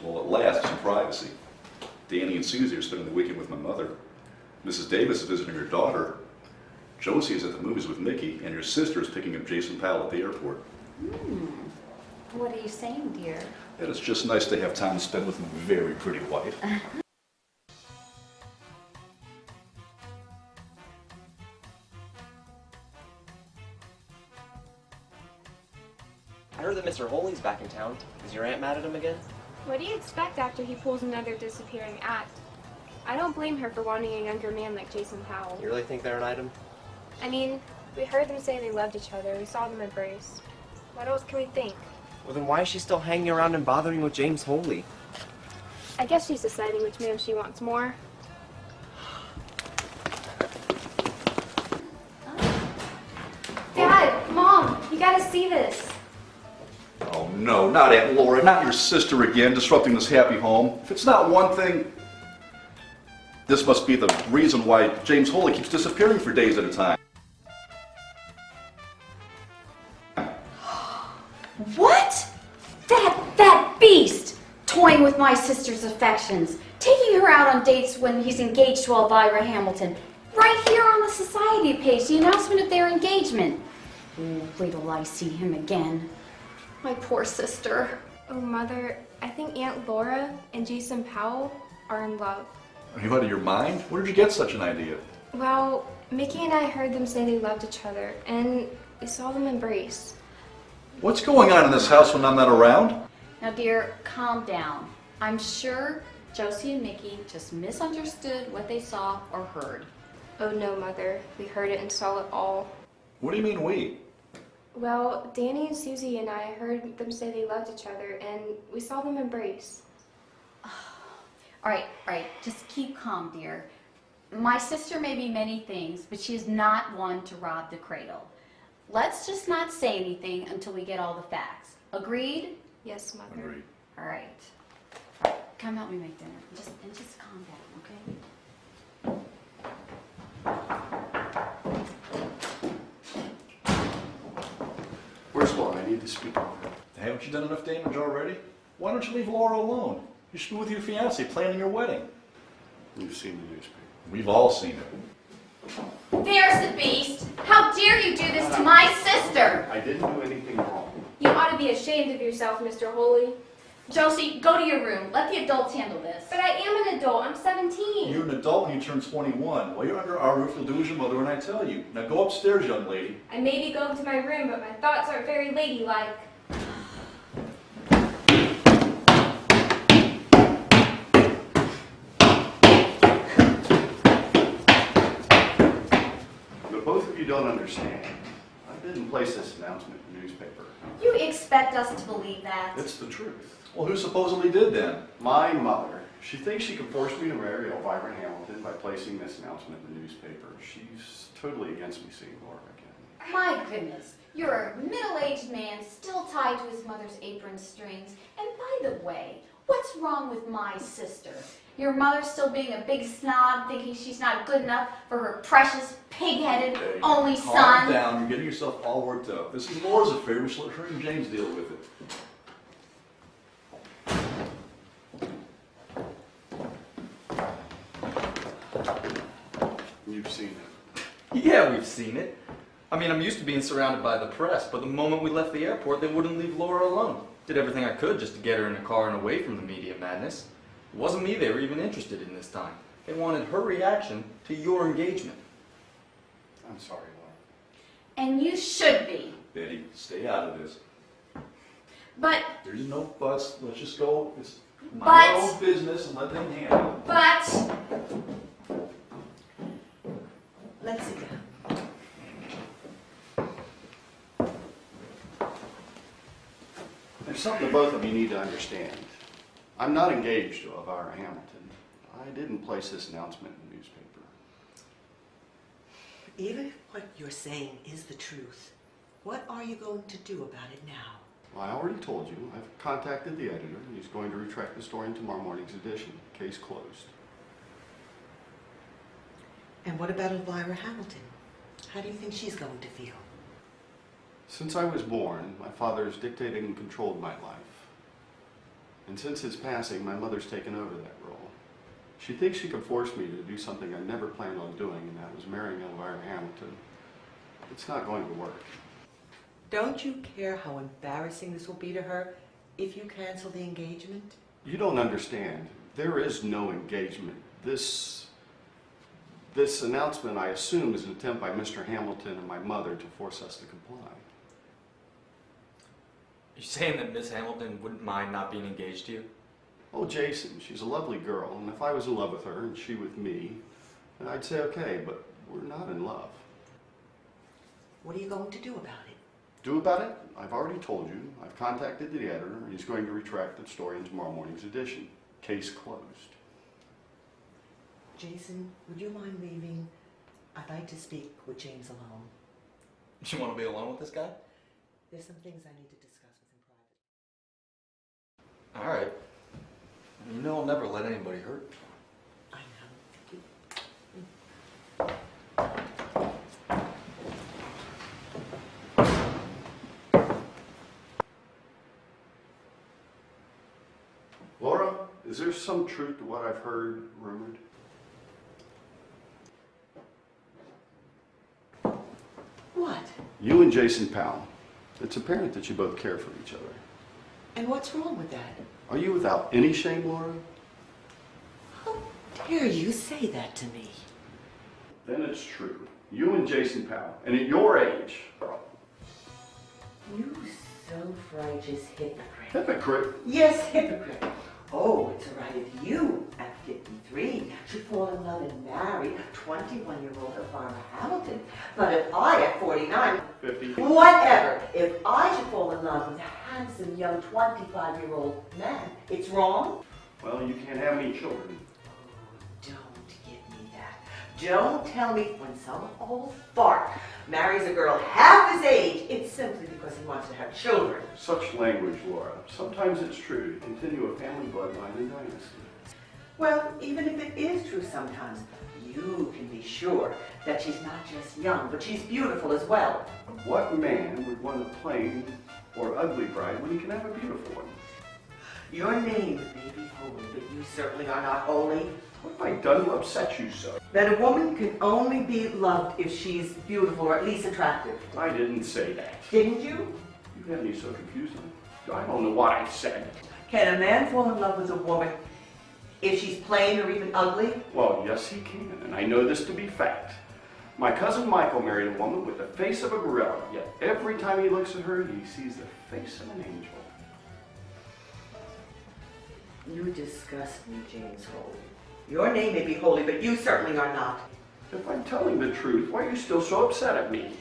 Well, at last, some privacy. Danny and Susie are spending the weekend with my mother. Mrs. Davis is visiting her daughter. Josie is at the movies with Mickey, and your sister is picking up Jason Powell at the airport. What are you saying, dear? And it's just nice to have time to spend with my very pretty wife. I heard that Mr. Holy's back in town. Is your aunt mad at him again? What do you expect after he pulls another disappearing act? I don't blame her for wanting a younger man like Jason Powell. You really think they're an item? I mean, we heard them say they loved each other. We saw them embrace. What else can we think? Well, then why is she still hanging around and bothering with James Holy? I guess she's deciding which man she wants more. Dad, Mom, you gotta see this. Oh no, not Aunt Laura, not your sister again, disrupting this happy home. If it's not one thing, this must be the reason why James Holy keeps disappearing for days at a time. What? That beast! Toying with my sister's affections. Taking her out on dates when he's engaged to Elvira Hamilton. Right here on the society page, the announcement of their engagement. Oh, wait till I see him again. My poor sister. Oh, Mother, I think Aunt Laura and Jason Powell are in love. Are you out of your mind? Where did you get such an idea? Well, Mickey and I heard them say they loved each other, and we saw them embrace. What's going on in this house when I'm not around? Now, dear, calm down. I'm sure Josie and Mickey just misunderstood what they saw or heard. Oh no, Mother. We heard it and saw it all. What do you mean we? Well, Danny and Susie and I heard them say they loved each other, and we saw them embrace. All right, just keep calm, dear. My sister may be many things, but she is not one to rob the cradle. Let's just not say anything until we get all the facts. Agreed? Yes, Mother. Agreed. All right. Come help me make dinner. Just calm down, okay? Where's Laura? I need to speak to her. Haven't you done enough damage already? Why don't you leave Laura alone? You should be with your fiancé planning your wedding. You've seen the newspaper. We've all seen it. There's the beast! How dare you do this to my sister! I didn't do anything wrong. You ought to be ashamed of yourself, Mr. Holy. Josie, go to your room. Let the adults handle this. But I am an adult. I'm 17. You're an adult when you turn 21. While you're under our roof, you'll do as your mother and I tell you. Now go upstairs, young lady. I may be going to my room, but my thoughts aren't very ladylike. But both of you don't understand. I didn't place this announcement in the newspaper. You expect us to believe that? It's the truth. Well, who supposedly did then? My mother. She thinks she can force me to marry Elvira Hamilton by placing this announcement in the newspaper. She's totally against me seeing Laura again. My goodness, you're a middle-aged man still tied to his mother's apron strings. And by the way, what's wrong with my sister? Your mother still being a big snob, thinking she's not good enough for her precious, pig-headed, only son? Calm down. You're getting yourself all worked up. This is Laura's affair. We should let her and James deal with it. You've seen it. Yeah, we've seen it. I mean, I'm used to being surrounded by the press, but the moment we left the airport, they wouldn't leave Laura alone. Did everything I could just to get her in a car and away from the media madness. It wasn't me they were even interested in this time. They wanted her reaction to your engagement. I'm sorry, Laura. And you should be. Betty, stay out of this. But, There's no buts. Let's just go. It's But- my own business and let them handle it. but, Let's sit down. There's something both of you need to understand. I'm not engaged to Elvira Hamilton. I didn't place this announcement in the newspaper. Even if what you're saying is the truth, what are you going to do about it now? Well, I already told you. I've contacted the editor. He's going to retract the story in tomorrow morning's edition. Case closed. And what about Elvira Hamilton? How do you think she's going to feel? Since I was born, my father has dictated and controlled my life. And since his passing, my mother's taken over that role. She thinks she could force me to do something I never planned on doing, and that was marrying Elvira Hamilton. It's not going to work. Don't you care how embarrassing this will be to her if you cancel the engagement? You don't understand. There is no engagement. This announcement, I assume, is an attempt by Mr. Hamilton and my mother to force us to comply. You saying that Miss Hamilton wouldn't mind not being engaged to you? Oh, Jason, she's a lovely girl, and if I was in love with her and she with me, then I'd say okay, but we're not in love. What are you going to do about it? Do about it? I've already told you. I've contacted the editor. He's going to retract the story in tomorrow morning's edition. Case closed. Jason, would you mind leaving? I'd like to speak with James alone. You want to be alone with this guy? There's some things I need to discuss with him All right. You know I'll never let anybody hurt. I know. Laura, is there some truth to what I've heard rumored? What? You and Jason Powell. It's apparent that you both care for each other. And what's wrong with that? Are you without any shame, Laura? How dare you say that to me? Then it's true. You and Jason Powell, and at your age. You self-righteous hypocrite. Hypocrite? Yes, hypocrite. Oh, it's all right if you, at 53, should fall in love and marry 21-year-old Elvira Hamilton. But if I, at 49, 50. Whatever, if I should fall in love with a handsome young 25-year-old man, it's wrong? Well, you can't have any children. Don't give me that. Don't tell me when some old fart marries a girl half his age, it's simply because he wants to have children. Such language, Laura. Sometimes it's true to continue a family bloodline and dynasty. Well, even if it is true sometimes, you can be sure that she's not just young, but she's beautiful as well. What man would want a plain or ugly bride when he can have a beautiful one? Your name may be holy, but you certainly are not holy. What have I done to upset you so? That a woman can only be loved if she's beautiful or at least attractive. I didn't say that. Didn't you? You have me so confused. I don't know what I said. Can a man fall in love with a woman if she's plain or even ugly? Well, yes, he can, and I know this to be fact. My cousin Michael married a woman with the face of a gorilla, yet every time he looks at her, he sees the face of an angel. You disgust me, James Holy. Your name may be holy, but you certainly are not. If I'm telling the truth, why are you still so upset at me?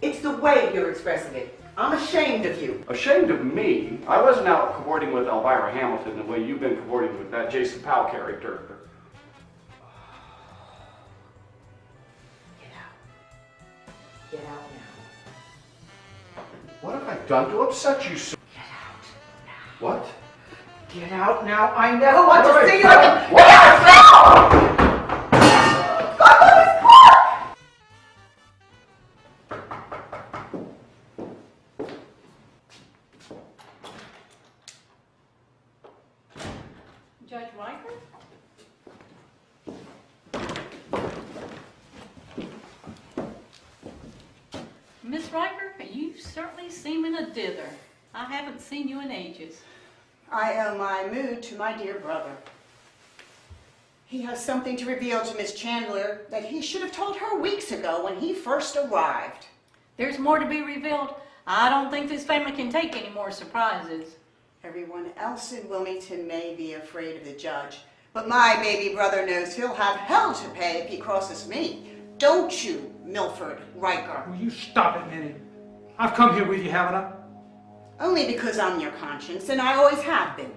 It's the way you're expressing it. I'm ashamed of you. Ashamed of me? I wasn't out cavorting with Elvira Hamilton the way you've been cavorting with that Jason Powell character. Get out. Get out now. What have I done to upset you so? Get out now. What? Get out now. I never want What to have see I you done? again. Get out now! Judge Riker? certainly seem in a dither. I haven't seen you in ages. I owe my mood to my dear brother. He has something to reveal to Miss Chandler that he should have told her weeks ago when he first arrived. There's more to be revealed. I don't think this family can take any more surprises. Everyone else in Wilmington may be afraid of the judge, but my baby brother knows he'll have hell to pay if he crosses me. Don't you, Milford Riker? Will you stop it, Minnie? I've come here with you, haven't I? Only because I'm your conscience, and I always have been.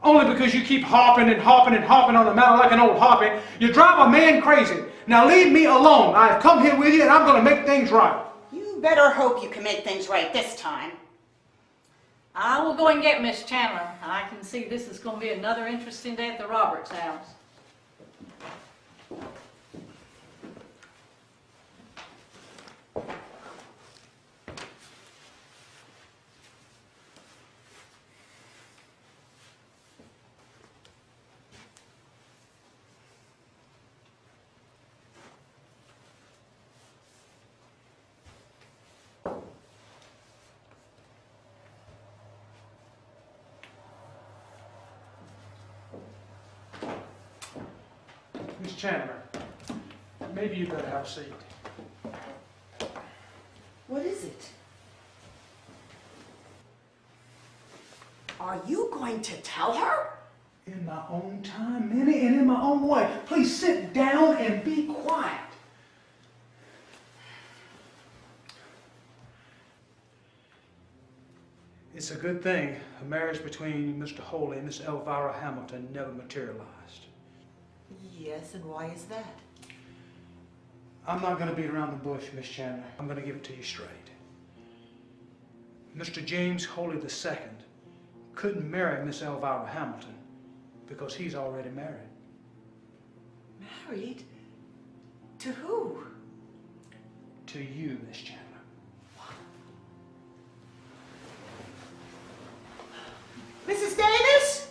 Only because you keep hopping and hopping and hopping on the mountain like an old hoppy. You drive a man crazy. Now leave me alone. I've come here with you and I'm going to make things right. You better hope you can make things right this time. I will go and get Miss Chandler. I can see this is going to be another interesting day at the Roberts house. Miss Chandler, maybe you better have a seat. What is it? Are you going to tell her? In my own time, Minnie, and in my own way. Please sit down and be quiet. It's a good thing a marriage between Mr. Holy and Miss Elvira Hamilton never materialized. Yes, and why is that? I'm not going to beat around the bush, Miss Chandler. I'm going to give it to you straight. Mr. James Holy II couldn't marry Miss Elvira Hamilton because he's already married. Married? To who? To you, Miss Chandler. Mrs. Davis?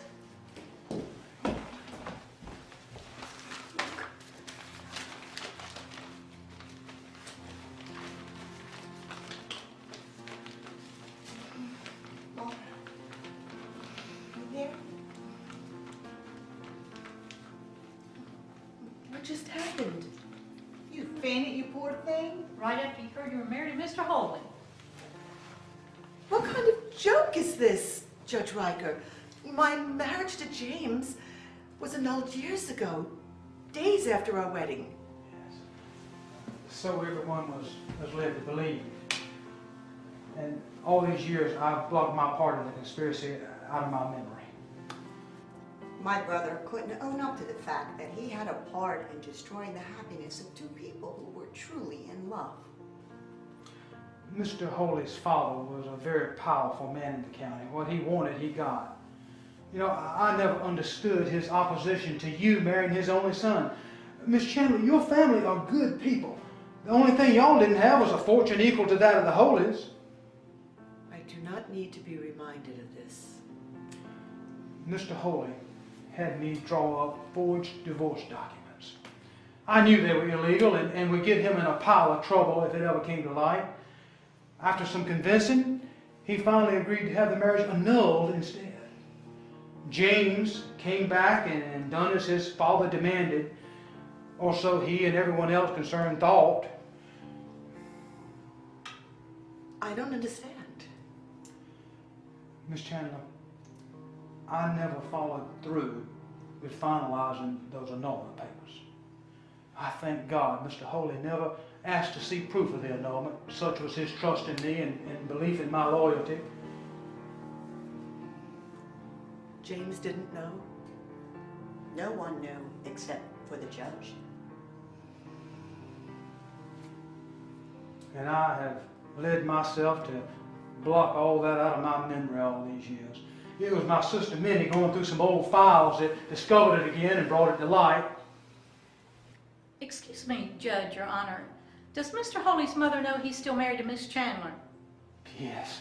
What just happened? You fainted, you poor thing? Right after you heard you were married to Mr. Holy. What kind of joke is this, Judge Riker? My marriage to James was annulled years ago, days after our wedding. Yes. So everyone was led to believe. And all these years, I've blocked my part of the conspiracy out of my memory. My brother couldn't own up to the fact that he had a part in destroying the happiness of two people who were truly in love. Mr. Holy's father was a very powerful man in the county. What he wanted, he got. You know, I never understood his opposition to you marrying his only son. Miss Chandler, your family are good people. The only thing y'all didn't have was a fortune equal to that of the Holys. I do not need to be reminded of this. Mr. Holy had me draw up forged divorce documents. I knew they were illegal and would get him in a pile of trouble if it ever came to light. After some convincing, he finally agreed to have the marriage annulled instead. James came back and done as his father demanded, or so he and everyone else concerned thought. I don't understand. Miss Chandler, I never followed through with finalizing those annulment papers. I thank God Mr. Holy never asked to see proof of the annulment. Such was his trust in me and belief in my loyalty. James didn't know? No one knew except for the judge. And I have led myself to block all that out of my memory all these years. It was my sister Minnie going through some old files that discovered it again and brought it to light. Excuse me, Judge, Your Honor. Does Mr. Holy's mother know he's still married to Miss Chandler? Yes,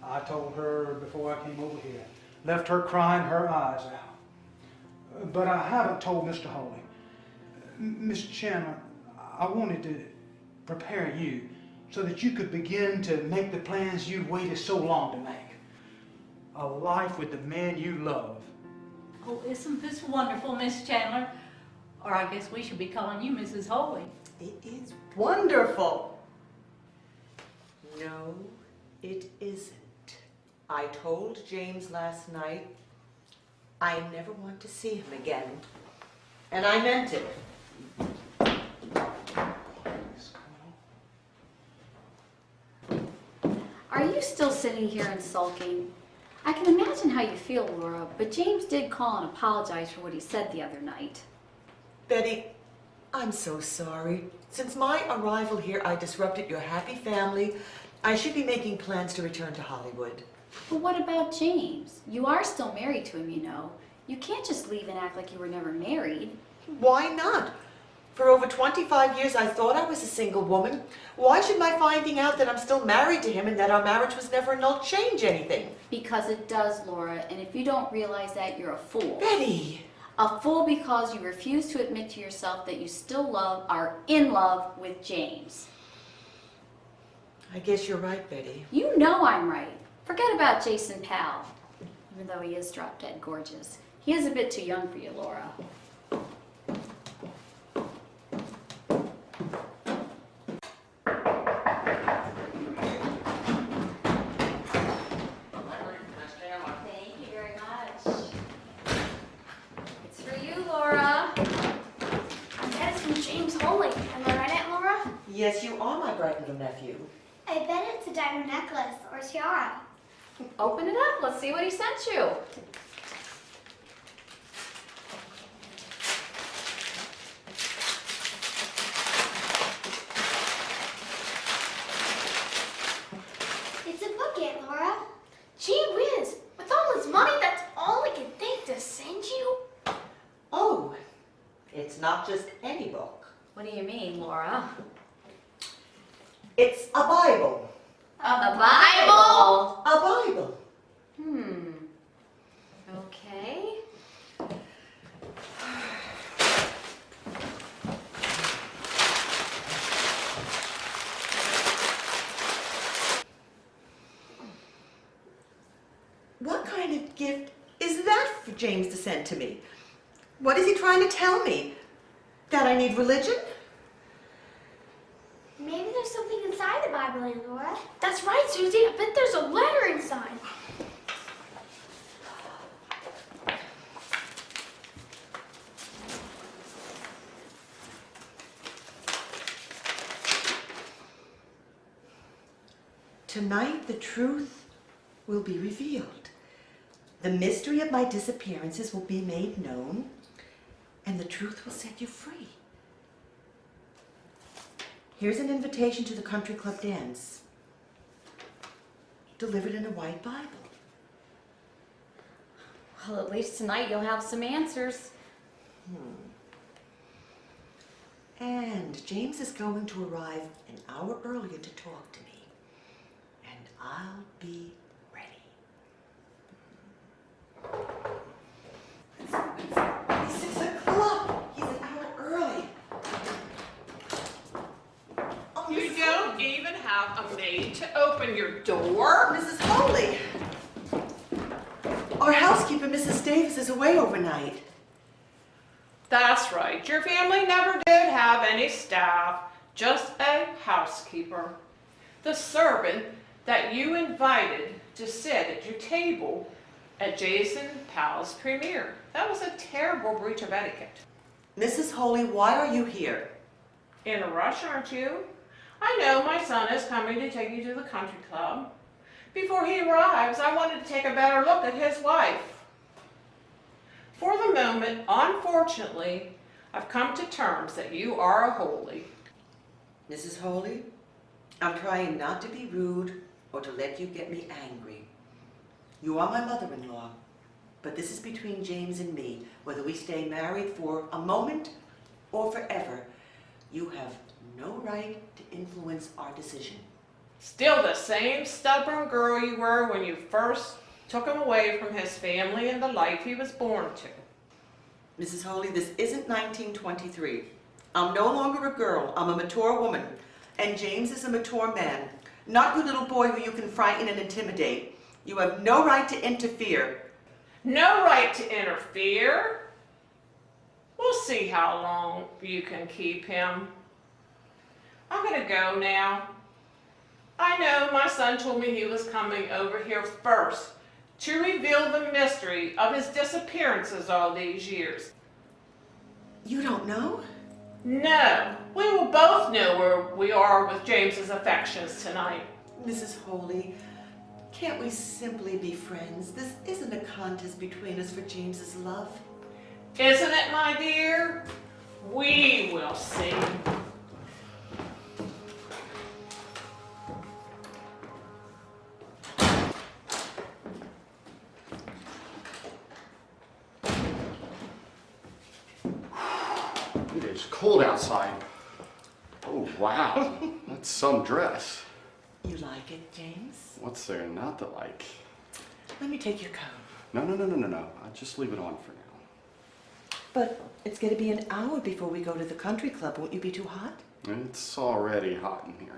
I told her before I came over here. Left her crying her eyes out. But I haven't told Mr. Holy. Miss Chandler, I wanted to prepare you so that you could begin to make the plans you've waited so long to make. A life with the man you love. Oh, isn't this wonderful, Miss Chandler? Or I guess we should be calling you Mrs. Holy. It is wonderful. No, it isn't. I told James last night I never want to see him again. And I meant it. Are you still sitting here and sulking? I can imagine how you feel, Laura, but James did call and apologize for what he said the other night. Betty, I'm so sorry. Since my arrival here, I disrupted your happy family. I should be making plans to return to Hollywood. But what about James? You are still married to him, you know. You can't just leave and act like you were never married. Why not? For over 25 years, I thought I was a single woman. Why should my finding out that I'm still married to him and that our marriage was never annulled change anything? Because it does, Laura, and if you don't realize that, you're a fool. Betty! A fool because you refuse to admit to yourself that you still are in love with James. I guess you're right, Betty. You know I'm right. Forget about Jason Powell, even though he is drop dead gorgeous. He is a bit too young for you, Laura. Thank you very much. It's for you, Laura. That is from James Holy. Am I right, Aunt Laura? Yes, you are my bright little nephew. I bet it's a diamond necklace or tiara. Open it up. Let's see what he sent you. It's a book, Aunt Laura. Gee whiz, with all his money, that's all he can think to send you? Oh, it's not just any book. What do you mean, Laura? It's a Bible. A Bible? A Bible. Okay. What kind of gift is that for James to send to me? What is he trying to tell me? That I need religion? Maybe there's something inside the Bible, Aunt Laura. That's right, Susie. I bet there's a letter inside. Tonight, the truth will be revealed. The mystery of my disappearances will be made known, and the truth will set you free. Here's an invitation to the country club dance, delivered in a white Bible. Well, at least tonight you'll have some answers. And James is going to arrive an hour earlier to talk to me. And I'll be ready. It's 6 o'clock. He's an hour early. Oh, You don't even have a maid to open your door? Mrs. Holy. Our housekeeper, Mrs. Davis, is away overnight. That's right. Your family never did have any staff, just a housekeeper. The servant that you invited to sit at your table at Jason Powell's premiere. That was a terrible breach of etiquette. Mrs. Holy, why are you here? In a rush, aren't you? I know my son is coming to take you to the country club. Before he arrives, I wanted to take a better look at his wife. For the moment, unfortunately, I've come to terms that you are a Holy. Mrs. Holy, I'm trying not to be rude or to let you get me angry. You are my mother-in-law, but this is between James and me. Whether we stay married for a moment or forever, you have no right to influence our decision. Still the same stubborn girl you were when you first took him away from his family and the life he was born to. Mrs. Holy, this isn't 1923. I'm no longer a girl. I'm a mature woman. And James is a mature man, not your little boy who you can frighten and intimidate. You have no right to interfere. No right to interfere. We'll see how long you can keep him. I'm gonna go now. I know my son told me he was coming over here first to reveal the mystery of his disappearances all these years. You don't know? No, we will both know where we are with James's affections tonight. Mrs. Holy, can't we simply be friends? This isn't a contest between us for James's love. Isn't it, my dear? We will see. It is cold outside. Oh, wow. That's some dress. You like it, James? What's there not to like? Let me take your coat. No. I'll just leave it on for now. But it's going to be an hour before we go to the country club. Won't you be too hot? It's already hot in here.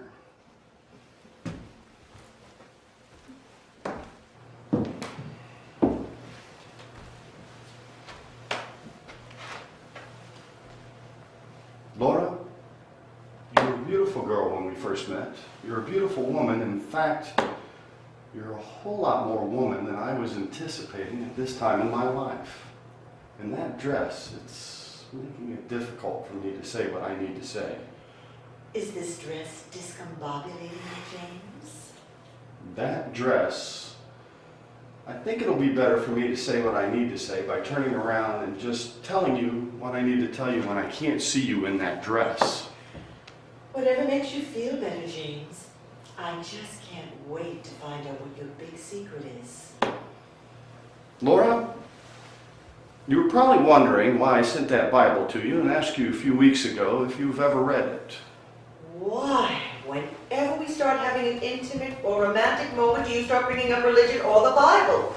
Laura, you were a beautiful girl when we first met. You're a beautiful woman. In fact, you're a whole lot more woman than I was anticipating at this time in my life. In that dress, it's making it difficult for me to say what I need to say. Is this dress discombobulating you, James? That dress, I think it'll be better for me to say what I need to say by turning around and just telling you what I need to tell you when I can't see you in that dress. Whatever makes you feel better, James. I just can't wait to find out what your big secret is. Laura, you were probably wondering why I sent that Bible to you and asked you a few weeks ago if you've ever read it. Why? Whenever we start having an intimate or romantic moment, do you start bringing up religion or the Bible?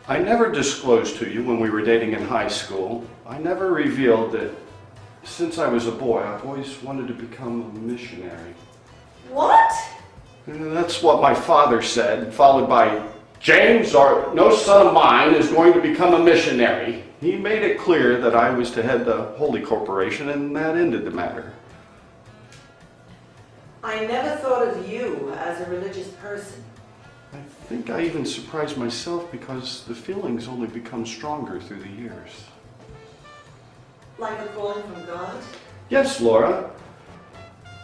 I never disclosed to you when we were dating in high school. I never revealed that since I was a boy, I've always wanted to become a missionary. What? And that's what my father said, followed by, James, or no son of mine is going to become a missionary. He made it clear that I was to head the Holy Corporation, and that ended the matter. I never thought of you as a religious person. I think I even surprised myself because the feelings only become stronger through the years. Like a calling from God? Yes, Laura.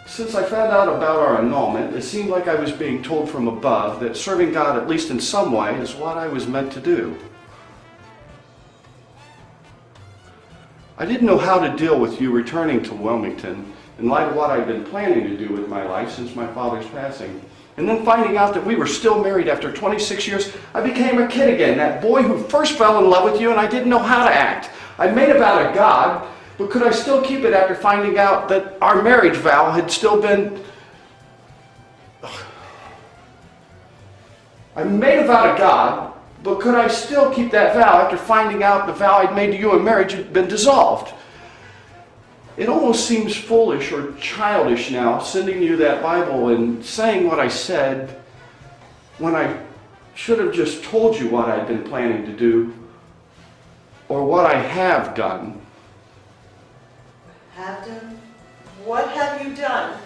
Since I found out about our annulment, it seemed like I was being told from above that serving God, at least in some way, is what I was meant to do. I didn't know how to deal with you returning to Wilmington in light of what I'd been planning to do with my life since my father's passing. And then finding out that we were still married after 26 years, I became a kid again, that boy who first fell in love with you, and I didn't know how to act. I made a vow to God, but could I still keep it after finding out that our marriage vow had still been... I made a vow to God, but could I still keep that vow after finding out the vow I'd made to you in marriage had been dissolved? It almost seems foolish or childish now, sending you that Bible and saying what I said when I should have just told you what I'd been planning to do, or what I have done. Have done? What have you done?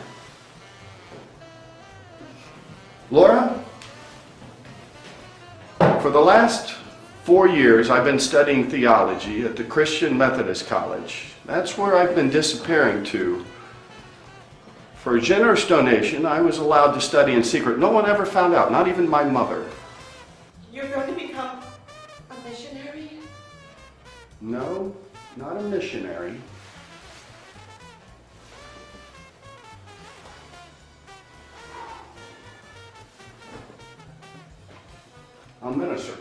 Laura, for the last 4 years I've been studying theology at the Christian Methodist College. That's where I've been disappearing to. For a generous donation, I was allowed to study in secret. No one ever found out, not even my mother. You're going to become a missionary? No, not a missionary. A minister.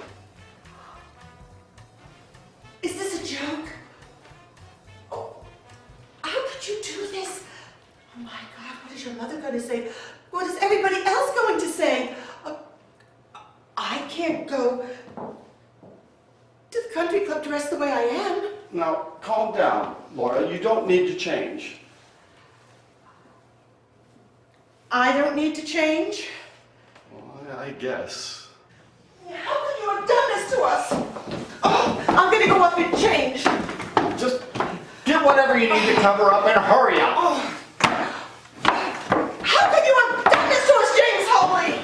Is this a joke? Oh, how could you do this? Oh my God, what is your mother going to say? What is everybody else going to say? I can't go to the country club dressed the way I am. Now, calm down, Laura. You don't need to change. I don't need to change? Well, I guess. How could you have done this to us? Oh, I'm gonna go up and change. Just get whatever you need to cover up and hurry up. Oh. How could you have done this to us, James Holly?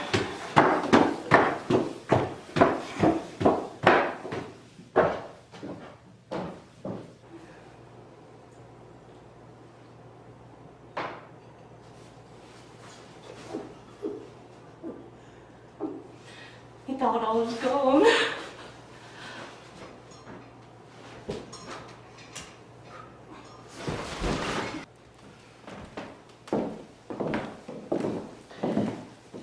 He thought all was gone.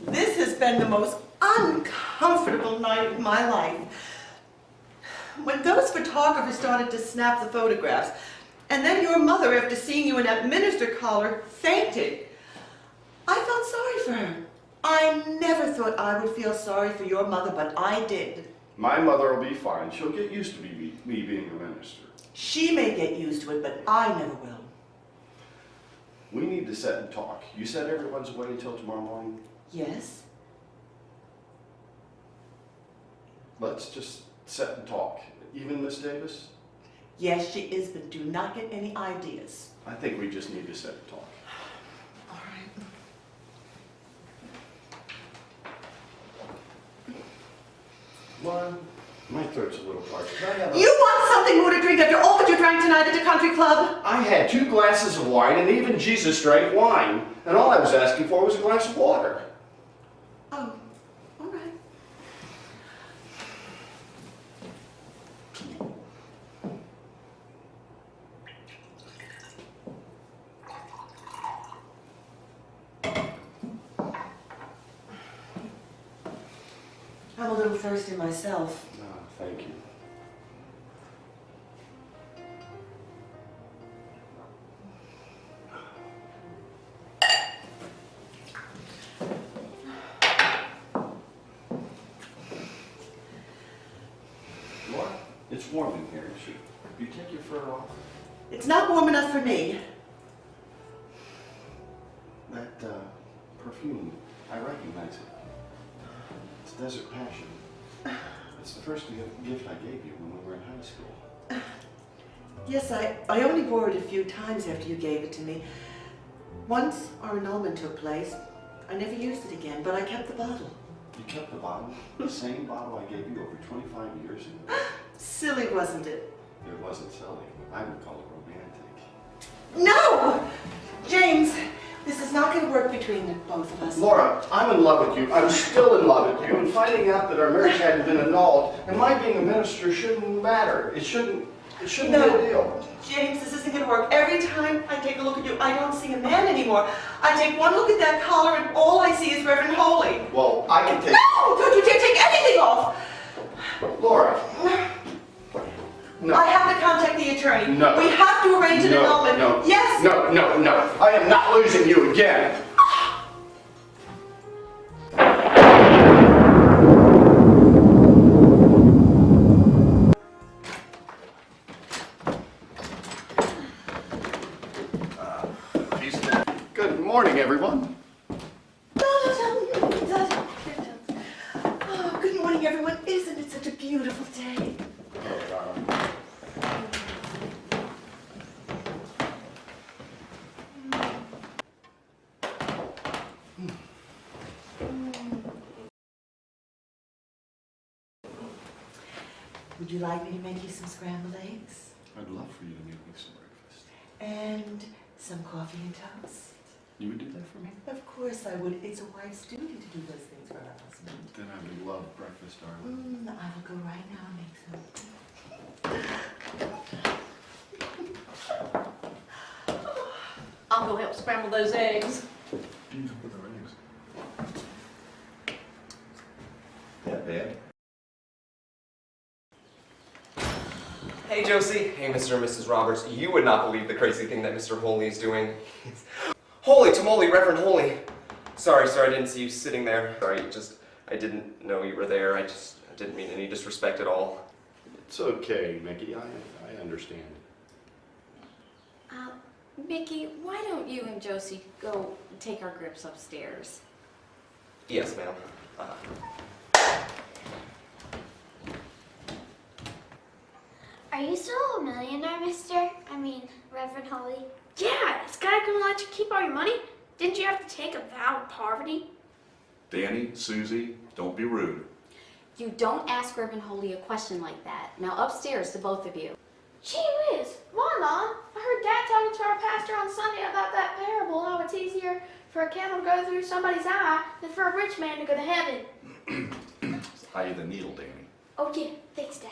This has been the most uncomfortable night of my life. When those photographers started to snap the photographs, and then your mother, after seeing you in that minister collar, fainted, I felt sorry for her. I never thought I would feel sorry for your mother, but I did. My mother will be fine. She'll get used to me being a minister. She may get used to it, but I never will. We need to sit and talk. You said everyone's away until tomorrow morning? Yes? Let's just sit and talk. Even Miss Davis? Yes, she is, but do not get any ideas. I think we just need to sit and talk. All right. Laura, my throat's a little parched. You want something more to drink after all that you drank tonight at the country club? I had 2 glasses of wine, and even Jesus drank wine. And all I was asking for was a glass of water. Oh, all right. I'm a little thirsty myself. Ah, thank you. Laura, it's warm in here. Should you take your fur off? It's not warm enough for me. That perfume, I recognize it. It's Desert Passion. It's the first gift I gave you when we were in high school. Yes, I only wore it a few times after you gave it to me. Once our annulment took place, I never used it again, but I kept the bottle. You kept the bottle? The same bottle I gave you over 25 years ago? Silly, wasn't it? It wasn't silly. I would call it romantic. No! James, this is not going to work between the both of us. Laura, I'm in love with you. I'm still in love with you. And finding out that our marriage hadn't been annulled, and my being a minister shouldn't matter. It shouldn't be a deal. James, this isn't going to work. Every time I take a look at you, I don't see a man anymore. I take one look at that collar, and all I see is Reverend Holy. Well, I can take... No! Don't you dare take anything off! Laura. No. I have to contact the attorney. No. We have to arrange an annulment. No. Yes! No. I am not losing you again. Good morning, everyone. Oh, good morning, everyone. Isn't it such a beautiful day? Would you like me to make you some scrambled eggs? I'd love for you to make me some breakfast. And some coffee and toast? You would do that for me? Of course I would. It's a wife's duty to do those things for her husband. Then I would love breakfast, darling. I will go right now and make some. I'll go help scramble those eggs. You can put the eggs. That bad? Hey Josie. Hey Mr. and Mrs. Roberts. You would not believe the crazy thing that Mr. Holy is doing. Holy tamale, Reverend Holy. Sorry, I didn't see you sitting there. Sorry, I didn't know you were there. I didn't mean any disrespect at all. It's okay, Mickey. I understand. Mickey, why don't you and Josie go take our grips upstairs? Yes, ma'am. Are you still a millionaire, Reverend Holly? Yeah, is God gonna let you keep all your money? Didn't you have to take a vow of poverty? Danny, Susie, don't be rude. You don't ask Reverend Holy a question like that. Now upstairs, the both of you. Gee whiz, why, Mom? I heard Dad talking to our pastor on Sunday about that parable, how it's easier for a camel to go through somebody's eye than for a rich man to go to heaven. It's the eye of the needle, Danny. Oh yeah, thanks, Dad.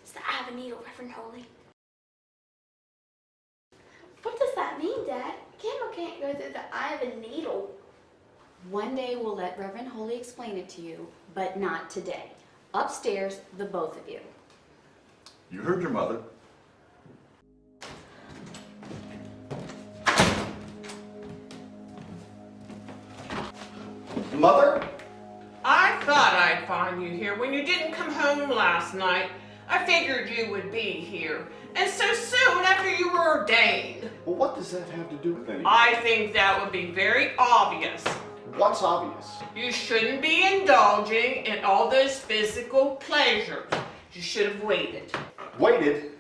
It's the eye of a needle, Reverend Holy. What does that mean, Dad? A camel can't go through the eye of a needle. One day we'll let Reverend Holy explain it to you, but not today. Upstairs, the both of you. You heard your mother. Mother? I thought I'd find you here when you didn't come home last night. I figured you would be here. And so soon after you were ordained. Well, what does that have to do with anything? I think that would be very obvious. What's obvious? You shouldn't be indulging in all those physical pleasures. You should have waited. Waited?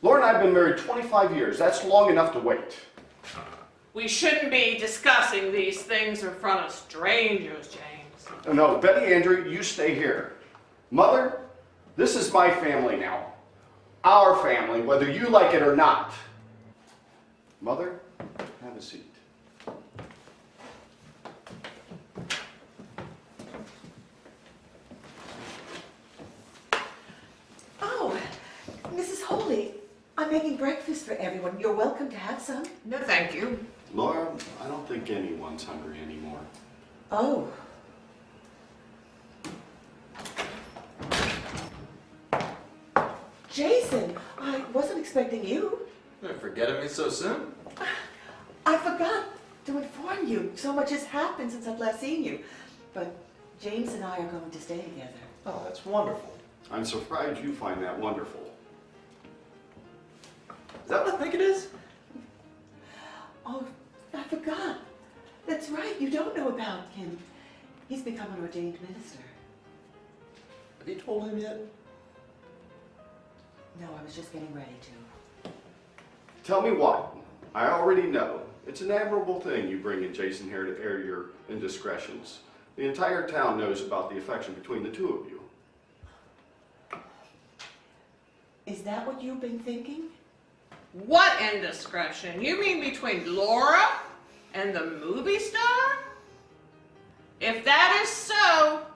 Laura and I have been married 25 years. That's long enough to wait. We shouldn't be discussing these things in front of strangers, James. No, Betty, Andrew, you stay here. Mother, this is my family now. Our family, whether you like it or not. Mother, have a seat. Oh, Mrs. Holy, I'm making breakfast for everyone. You're welcome to have some. No, thank you. Laura, I don't think anyone's hungry anymore. Oh. Jason, I wasn't expecting you. You're forgetting me so soon? I forgot to inform you. So much has happened since I've last seen you. But James and I are going to stay together. Oh, that's wonderful. I'm surprised you find that wonderful. Is that what I think it is? Oh, I forgot. That's right, you don't know about him. He's become an ordained minister. Have you told him yet? No, I was just getting ready to. Tell me what? I already know. It's an admirable thing you bring in Jason here to air your indiscretions. The entire town knows about the affection between the two of you. Is that what you've been thinking? What indiscretion? You mean between Laura and the movie star? If that is so,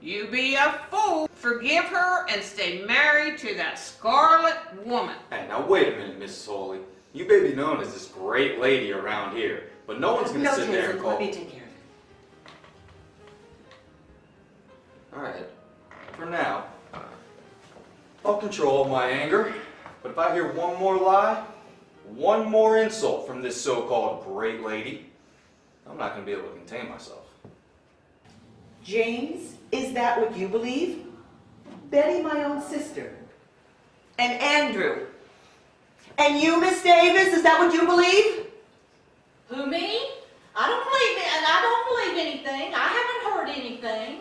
you be a fool. Forgive her and stay married to that scarlet woman. Hey, now wait a minute, Mrs. Holy. You may be known as this great lady around here, but no one's gonna sit there and call. Let me take care of it. Alright, for now, I'll control my anger, but if I hear one more lie, one more insult from this so-called great lady, I'm not gonna be able to contain myself. James, is that what you believe? Betty, my own sister. And Andrew. And you, Miss Davis, is that what you believe? Who, me? I don't believe it, and I don't believe anything. I haven't heard anything.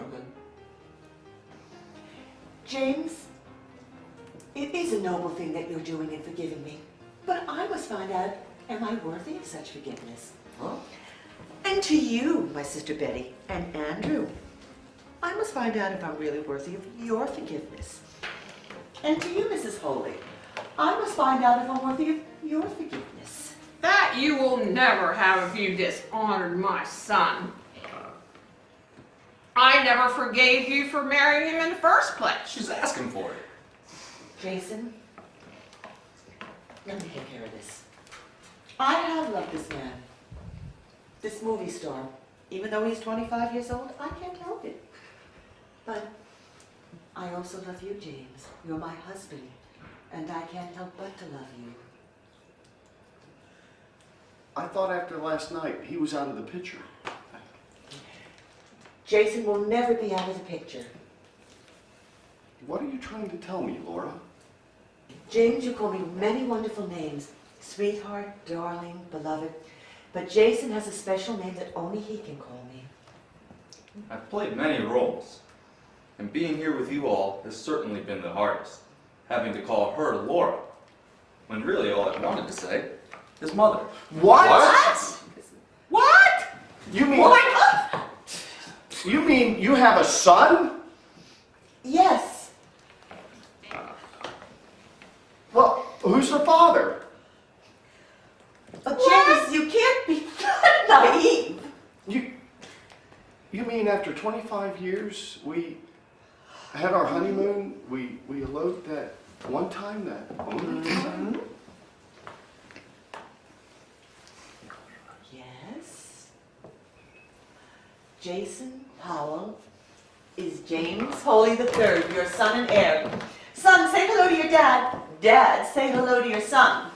Okay. James, it is a noble thing that you're doing in forgiving me. But I must find out, am I worthy of such forgiveness? Huh? And to you, my sister Betty, and Andrew, I must find out if I'm really worthy of your forgiveness. And to you, Mrs. Holy, I must find out if I'm worthy of your forgiveness. That you will never have if you dishonored my son. I never forgave you for marrying him in the first place. She's asking for it. Jason, let me take care of this. I have loved this man, this movie star. Even though he's 25 years old, I can't help it. But I also love you, James. You're my husband, and I can't help but to love you. I thought after last night he was out of the picture. Jason will never be out of the picture. What are you trying to tell me, Laura? James, you call me many wonderful names. Sweetheart, darling, beloved. But Jason has a special name that only he can call me. I've played many roles, and being here with you all has certainly been the hardest. Having to call her Laura, when really all I wanted to say is mother. What? What? You mean... What? You mean you have a son? Yes. Well, who's the father? Oh, James, you can't be that naive. You mean after 25 years, we had our honeymoon, we eloped that one time, that only time? Yes. Jason Powell is James Holy III, your son and heir. Son, say hello to your dad. Dad, say hello to your son.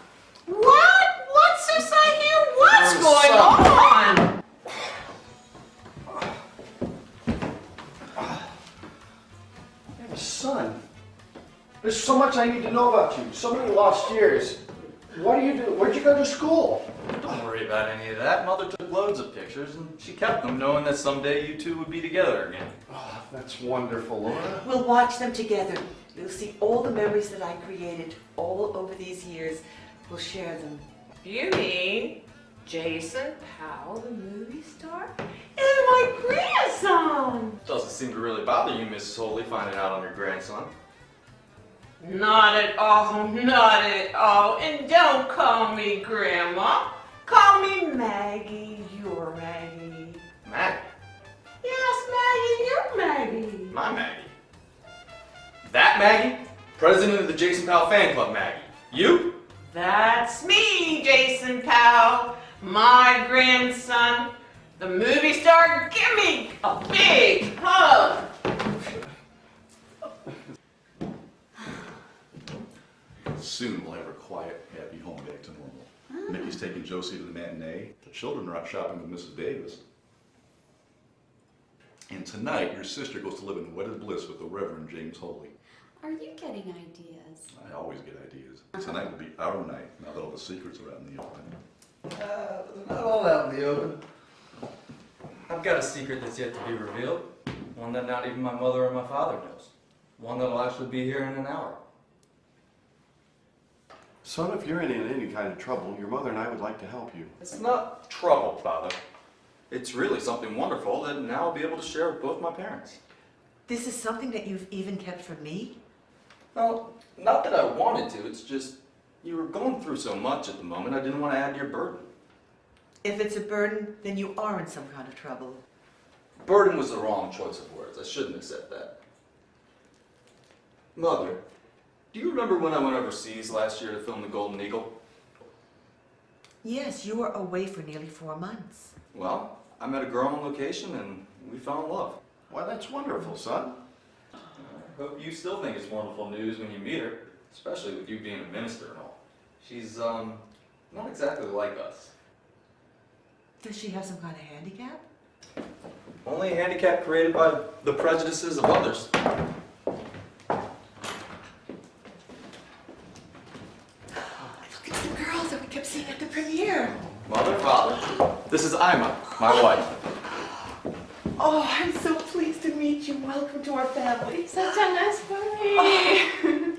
What? What's this I hear? What's going on? I have a son. There's so much I need to know about you. So many lost years. What do you do? Where'd you go to school? Don't worry about any of that. Mother took loads of pictures, and she kept them knowing that someday you two would be together again. Oh, that's wonderful, Laura. We'll watch them together. You'll see all the memories that I created all over these years. We'll share them. You mean Jason Powell, the movie star? And my grandson! Doesn't seem to really bother you, Mrs. Holy, finding out on your grandson. Not at all, not at all. And don't call me Grandma. Call me Maggie, your Maggie. Maggie? Yes, Maggie, your Maggie. My Maggie? That Maggie? President of the Jason Powell fan club, Maggie. You? That's me, Jason Powell, my grandson, the movie star. Give me a big hug. Soon we'll have her quiet, happy home back to normal. Mickey's taking Josie to the matinee. The children are out shopping with Mrs. Davis. And tonight, your sister goes to live in wedded bliss with the Reverend James Holy. Are you getting ideas? I always get ideas. Tonight will be our night, now that all the secrets are out in the open. Not all out in the open. I've got a secret that's yet to be revealed. One that not even my mother or my father knows. One that'll actually be here in an hour. Son, if you're in any kind of trouble, your mother and I would like to help you. It's not trouble, Father. It's really something wonderful that now I'll be able to share with both my parents. This is something that you've even kept from me? Well, not that I wanted to, it's just you were going through so much at the moment, I didn't want to add to your burden. If it's a burden, then you are in some kind of trouble. Burden was the wrong choice of words. I shouldn't have said that. Mother, do you remember when I went overseas last year to film The Golden Eagle? Yes, you were away for nearly 4 months. Well, I met a girl on location and we fell in love. Well, that's wonderful, son. I hope you still think it's wonderful news when you meet her, especially with you being a minister and all. She's, not exactly like us. Does she have some kind of handicap? Only a handicap created by the prejudices of others. Look, it's the girls that we kept seeing at the premiere. Mother, father, this is Ima, my wife. Oh, I'm so pleased to meet you. Welcome to our family. Such a nice party.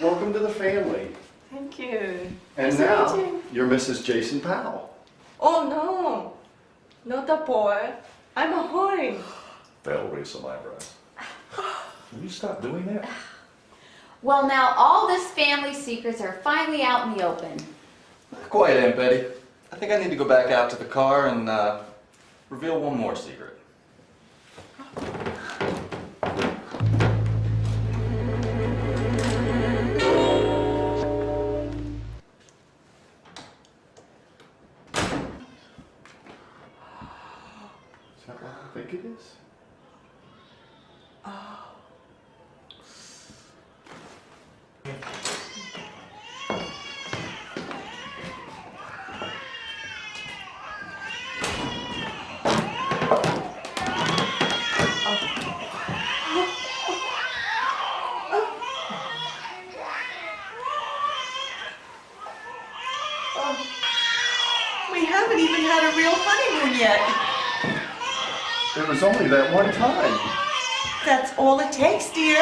Welcome to the family. Thank you. And Nice to now, meet you. you're Mrs. Jason Powell. Oh no, not a boy. I'm a hoy. That'll raise some eyebrows. Will you stop doing that? Well, now all this family secrets are finally out in the open. Quiet, Aunt Betty. I think I need to go back out to the car and reveal one more secret. Is that what I think it is? We haven't even had a real honeymoon yet. It was only that one time. That's all it takes, dear.